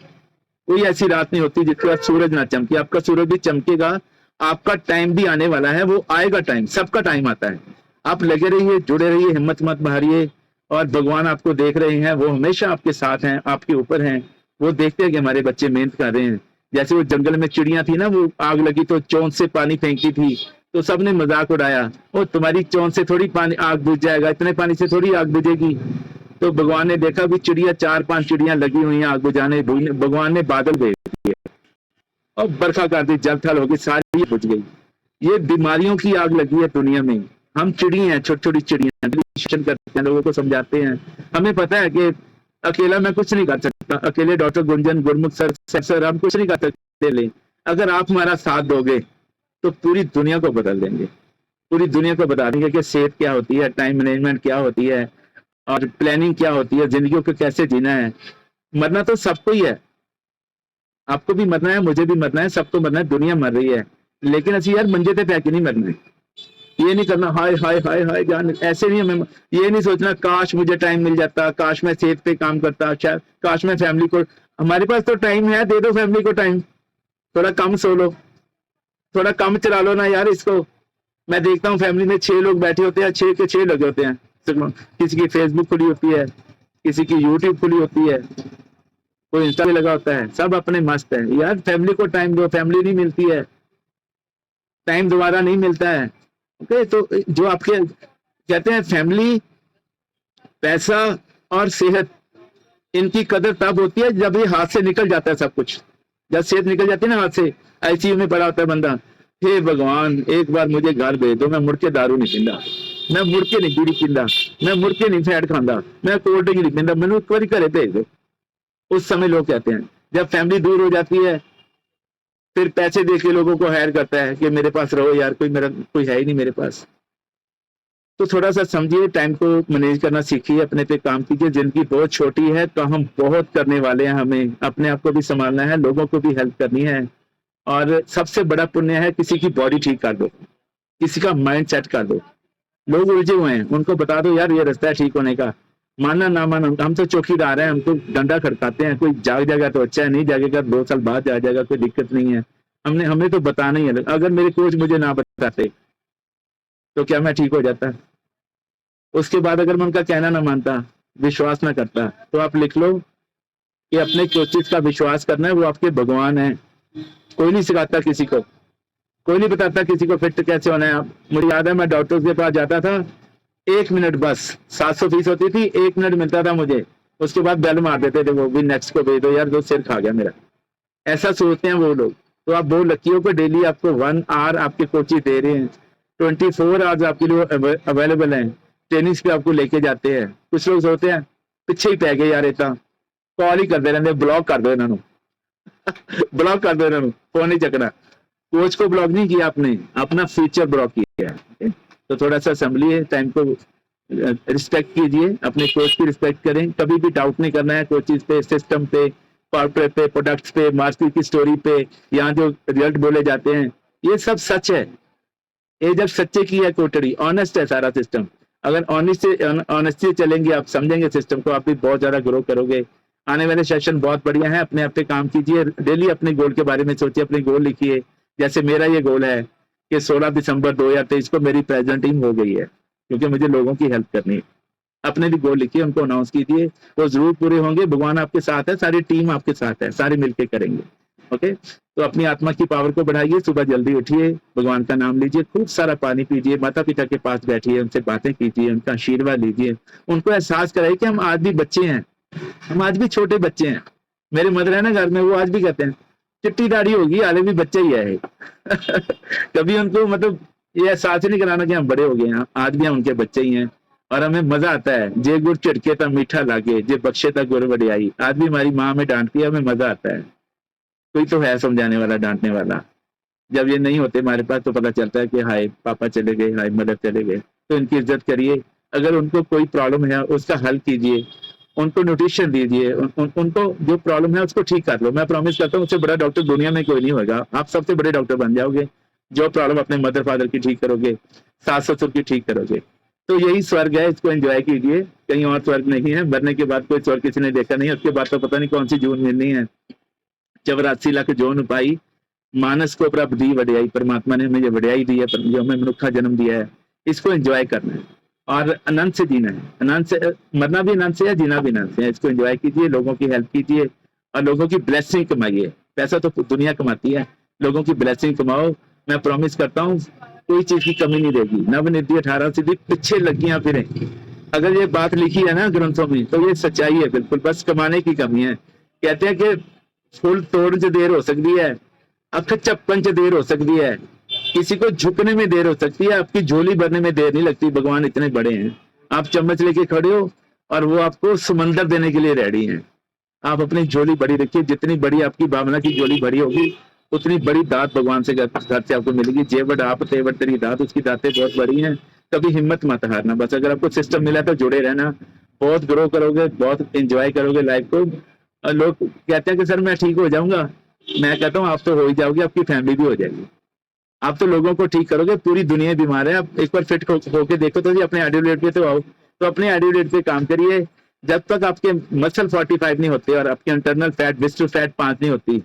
कोई ऐसी रात नहीं होती जिसके बाद सूरज ना चमके। आपका सूरज भी चमकेगा, आपका टाइम भी आने वाला है, वो आएगा टाइम, सबका टाइम आता है। आप लगे रहिए, जुड़े रहिए, हिम्मत मत हारिए, और भगवान आपको देख रहे हैं, वो हमेशा आपके साथ हैं, आपके ऊपर हैं। वो देखते हैं कि हमारे बच्चे मेहनत कर रहे हैं। जैसे वो जंगल में चिड़ियां थी ना, वो आग लगी तो चोंच से पानी फेंकती थी, तो सबने मजाक उड़ाया, वो तुम्हारी चोंच से थोड़ी पानी आग बुझ जाएगा, इतने पानी से थोड़ी आग बुझेगी। तो भगवान ने देखा कि चिड़िया 4-5 चिड़ियां लगी हुई हैं आग बुझाने, भगवान ने बादल भेज दिए और बरखा कर दी, जल थल होगी, सारी बुझ गई। ये बीमारियों की आग लगी है दुनिया में। हम चिड़िया हैं, छोटी छोटी चिड़िया, करते हैं, लोगों को समझाते हैं। हमें पता है कि अकेला मैं कुछ नहीं कर सकता, अकेले डॉक्टर गुंजन, गुरमुख सर हम कुछ नहीं कर सकते, ले अगर आप हमारा साथ दोगे तो पूरी दुनिया को बदल देंगे, पूरी दुनिया को बता देंगे कि सेहत क्या होती है, टाइम मैनेजमेंट क्या होती है, और प्लानिंग क्या होती है, जिंदगी को कैसे जीना है। मरना तो सबको ही है, आपको भी मरना है, मुझे भी मरना है, सबको मरना है, दुनिया मर रही है। लेकिन असं यार मंजे ते पैके नहीं मरना है। ये नहीं करना हाय हाय हाय हाय जान, ऐसे नहीं हमें, ये नहीं सोचना काश मुझे टाइम मिल जाता, काश मैं सेहत पे काम करता, शायद काश मैं फैमिली को, हमारे पास तो टाइम है, दे दो फैमिली को टाइम, थोड़ा कम सो लो, थोड़ा कम चला लो ना यार इसको। मैं देखता हूँ फैमिली में 6 लोग बैठे होते हैं, 6 के 6 लगे होते हैं, किसी की फेसबुक खुली होती है, किसी की यूट्यूब खुली होती है, कोई इंस्टा पे लगा होता है, सब अपने मस्त है। यार फैमिली को टाइम दो, फैमिली नहीं मिलती है, टाइम दोबारा नहीं मिलता है। ओके, तो जो आपके कहते हैं फैमिली, पैसा और सेहत, इनकी कदर तब होती है जब ये हाथ से निकल जाता है सब कुछ। जब सेहत निकल जाती है ना हाथ से, आईसीयू में पड़ा होता है बंदा, हे भगवान एक बार मुझे घर भेज दो, मैं मुड़ के दारू नहीं पींदा, मैं मुड़ के नहीं बीड़ी पींदा, मैं मुड़ के नहीं फैट खांदा, मैं कोल्ड ड्रिंक नहीं पींदा, मैंने एक बार घरे भेज दो। उस समय लोग कहते हैं, जब फैमिली दूर हो जाती है फिर पैसे दे के लोगों को हायर करता है कि मेरे पास रहो यार, कोई है ही नहीं मेरे पास। तो थोड़ा सा समझिए, टाइम को मैनेज करना सीखिए, अपने पे काम कीजिए। जिंदगी बहुत छोटी है, काम बहुत करने वाले हैं, हमें अपने आप को भी संभालना है, लोगों को भी हेल्प करनी है, और सबसे बड़ा पुण्य है किसी की बॉडी ठीक कर दो, किसी का माइंड सेट कर दो। लोग उलझे हुए हैं, उनको बता दो यार ये रास्ता है ठीक होने का, मानना ना मानना, हम तो चौकीदार हैं, हम तो डंडा खड़काते हैं, कोई जाग जाएगा तो अच्छा है, नहीं जागेगा 2 साल बाद जा जाएगा, कोई दिक्कत नहीं है। हमें तो बताना ही है। अगर मेरे कोच मुझे ना बताते तो क्या मैं ठीक हो जाता? उसके बाद अगर मैं उनका कहना ना मानता, विश्वास ना करता, तो आप लिख लो कि अपने कोचेस का विश्वास करना है, वो आपके भगवान है। कोई नहीं सिखाता किसी को, कोई नहीं बताता किसी को फिट कैसे होना है। आप, मुझे याद है मैं डॉक्टर के पास जाता था, 1 मिनट बस, 700 फीस होती थी, 1 मिनट मिलता था मुझे, उसके बाद बेल मार देते थे, वो भी नेक्स्ट को भेज दो यार, जो सिर खा गया मेरा। ऐसा सोचते हैं वो लोग। तो आप बहुत लकी हो कि डेली आपको 1 आवर आपके कोचिंग दे रहे हैं, 24 आवर्स आपके लिए अवेलेबल हैं, ट्रेनिंग्स पे आपको लेके जाते हैं। कुछ लोग सोचते हैं पिछे ही पै गए यार, इतना कॉल ही करते रहते, ब्लॉक कर दो इन्होंने ब्लॉक कर दो इन्होंने, फोन नहीं चकना। कोच को ब्लॉक नहीं किया आपने, अपना फ्यूचर ब्लॉक किया है। तो थोड़ा सा संभलिए, टाइम को रिस्पेक्ट कीजिए, अपने कोच की रिस्पेक्ट करें, कभी भी डाउट नहीं करना है कोचेस पे, सिस्टम पे, कॉर्पोरेट पे, प्रोडक्ट्स पे, मार्केट की स्टोरी पे, यहाँ जो रिजल्ट बोले जाते हैं ये सब सच है। ये जब सच्चे की है कोटड़ी, ऑनेस्ट है सारा सिस्टम। अगर ऑनेस्टी चलेंगे, आप समझेंगे सिस्टम को, आप भी बहुत ज्यादा ग्रो करोगे। आने वाले सेशन बहुत बढ़िया है, अपने आप पे काम कीजिए, डेली अपने गोल के बारे में सोचिए, अपने गोल लिखिए। जैसे मेरा ये गोल है कि 16 दिसंबर 2023 को मेरी प्रेजेंट टीम हो गई है, क्योंकि मुझे लोगों की हेल्प करनी है। अपने भी गोल लिखिए, उनको अनाउंस कीजिए, वो जरूर पूरे होंगे। भगवान आपके साथ है, सारी टीम आपके साथ है, सारे मिलके करेंगे। ओके, तो अपनी आत्मा की पावर को बढ़ाइए, सुबह जल्दी उठिए, भगवान का नाम लीजिए, खूब सारा पानी पीजिए, माता पिता के पास बैठिए, उनसे बातें कीजिए, उनका आशीर्वाद लीजिए, उनको एहसास कराइए कि हम आज भी बच्चे हैं, हम आज भी छोटे बच्चे हैं। मेरे मदर है ना घर में, वो आज भी कहते हैं चिट्टी दाढ़ी होगी हाले भी बच्चे ही है कभी उनको मतलब ये एहसास नहीं कराना कि हम बड़े हो गए हैं, आज भी हम उनके बच्चे ही हैं। और हमें मजा आता है, जे गुड़ चिड़के तक मीठा लागे, जे बख्शे तक गुड़ वडियाई। आज भी हमारी माँ हमें डांटती है, हमें मजा आता है, कोई तो है समझाने वाला, डांटने वाला। जब ये नहीं होते हमारे पास तो पता चलता है कि हाय पापा चले गए, हाय मदर चले गए। तो इनकी इज्जत करिए, अगर उनको कोई प्रॉब्लम है उसका हल कीजिए, उनको न्यूट्रिशन दीजिए, उनको जो प्रॉब्लम है उसको ठीक कर लो। मैं प्रॉमिस करता हूँ उससे बड़ा डॉक्टर दुनिया में कोई नहीं होगा, आप सबसे बड़े डॉक्टर बन जाओगे। जो प्रॉब्लम अपने मदर फादर की ठीक करोगे, सास ससुर की ठीक करोगे, तो यही स्वर्ग है, इसको एंजॉय कीजिए। कहीं और स्वर्ग नहीं है, मरने के बाद कोई स्वर्ग किसी ने देखा नहीं, उसके बाद तो पता नहीं कौन सी जून मिलनी है। 84 लाख जून पाई, मानस को प्रभ दी वडियाई, परमात्मा ने हमें ये वडियाई दी है, जो हमें मनुखा जन्म दिया है, इसको एंजॉय करना है और आनंद से जीना है। आनंद से मरना भी आनंद से है, जीना भी आनंद से है। इसको एंजॉय कीजिए, लोगों की हेल्प कीजिए और लोगों की ब्लेसिंग कमाइए। पैसा तो दुनिया कमाती है, लोगों की ब्लेसिंग कमाओ। मैं प्रॉमिस करता हूँ कोई चीज की कमी नहीं रहेगी। नवनिधि 18 सिद्धि पीछे लगियां फिरें, अगर ये बात लिखी है ना ग्रंथों में तो ये सच्चाई है बिल्कुल, बस कमाने की कमी है। कहते हैं कि फुल तोड़न च देर हो सकती है, अख चप्पन च देर हो सकती है, किसी को झुकने में देर हो सकती है, आपकी झोली भरने में देर नहीं लगती। भगवान इतने बड़े हैं, आप चम्मच लेके खड़े हो और वो आपको समंदर देने के लिए रेडी हैं। आप अपनी झोली बड़ी रखिए, जितनी बड़ी आपकी भावना की झोली बड़ी होगी उतनी बड़ी दात भगवान से घर से आपको मिलेगी। जेवट आप तेवट तेरी दात, उसकी दातें बहुत बड़ी हैं। कभी हिम्मत मत हारना, बस अगर आपको सिस्टम मिला तो जुड़े रहना, बहुत ग्रो करोगे, बहुत एंजॉय करोगे लाइफ को। और लोग कहते हैं कि सर मैं ठीक हो जाऊंगा, मैं कहता हूँ आप तो हो ही जाओगे, आपकी फैमिली भी हो जाएगी। आप तो लोगों को ठीक करोगे, पूरी दुनिया बीमार है। आप एक बार फिट होके देखो तो जी, अपने आइडियल वेट पे तो आओ, तो अपने आइडियल वेट पे काम करिए। जब तक आपके मसल 45 नहीं होते और आपके इंटरनल फैट, विजिबल फैट 5 नहीं होती,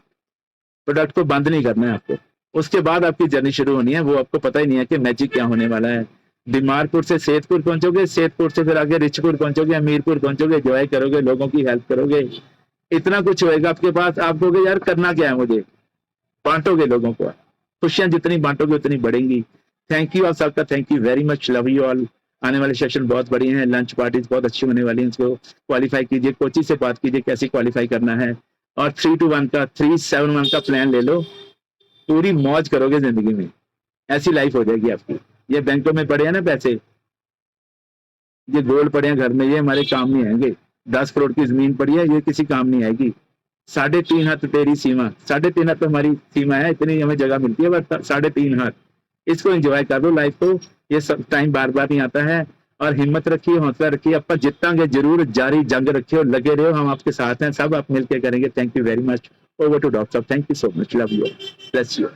प्रोडक्ट को बंद नहीं करना है आपको। उसके बाद आपकी जर्नी शुरू होनी है, वो आपको पता ही नहीं है कि मैजिक क्या होने वाला है। बीमारपुर से सेहतपुर पहुंचोगे, सेहतपुर से फिर आगे रिचपुर पहुंचोगे, अमीरपुर पहुंचोगे, एंजॉय करोगे, लोगों की हेल्प करोगे, इतना कुछ होएगा आपके पास। आप कहोगे यार करना क्या है मुझे, बांटोगे लोगों को, खुशियां जितनी बांटोगे उतनी बढ़ेंगी। थैंक यू आप सबका, thank you very much, love you all. आने वाले सेशन बहुत बढ़िया हैं, लंच पार्टीज बहुत अच्छी होने वाली हैं, इसको क्वालिफाई कीजिए, कोची से बात कीजिए कैसे क्वालिफाई करना है, और 3-2-1 का 3-7-1 का प्लान ले लो, पूरी मौज करोगे जिंदगी में, ऐसी लाइफ हो जाएगी आपकी। ये बैंकों में पड़े हैं ना पैसे, ये गोल्ड पड़े हैं घर में, ये हमारे काम नहीं आएंगे। 10 करोड़ की जमीन पड़ी है, ये किसी काम नहीं आएगी। 3.5 हाथ तेरी सीमा, 3.5 हाथ तो हमारी सीमा है, इतनी हमें जगह मिलती है, बस 3.5 हाथ, इसको एंजॉय कर लो लाइफ को। ये सब टाइम बार बार नहीं आता है, और हिम्मत रखिए, हौसला रखिए, अपन जीतांगे जरूर, जारी जंग रखिए और लगे रहो, हम आपके साथ हैं, सब आप मिलकर करेंगे। Thank you very much. Over to doctor साहब, thank you so much, love you, bless you.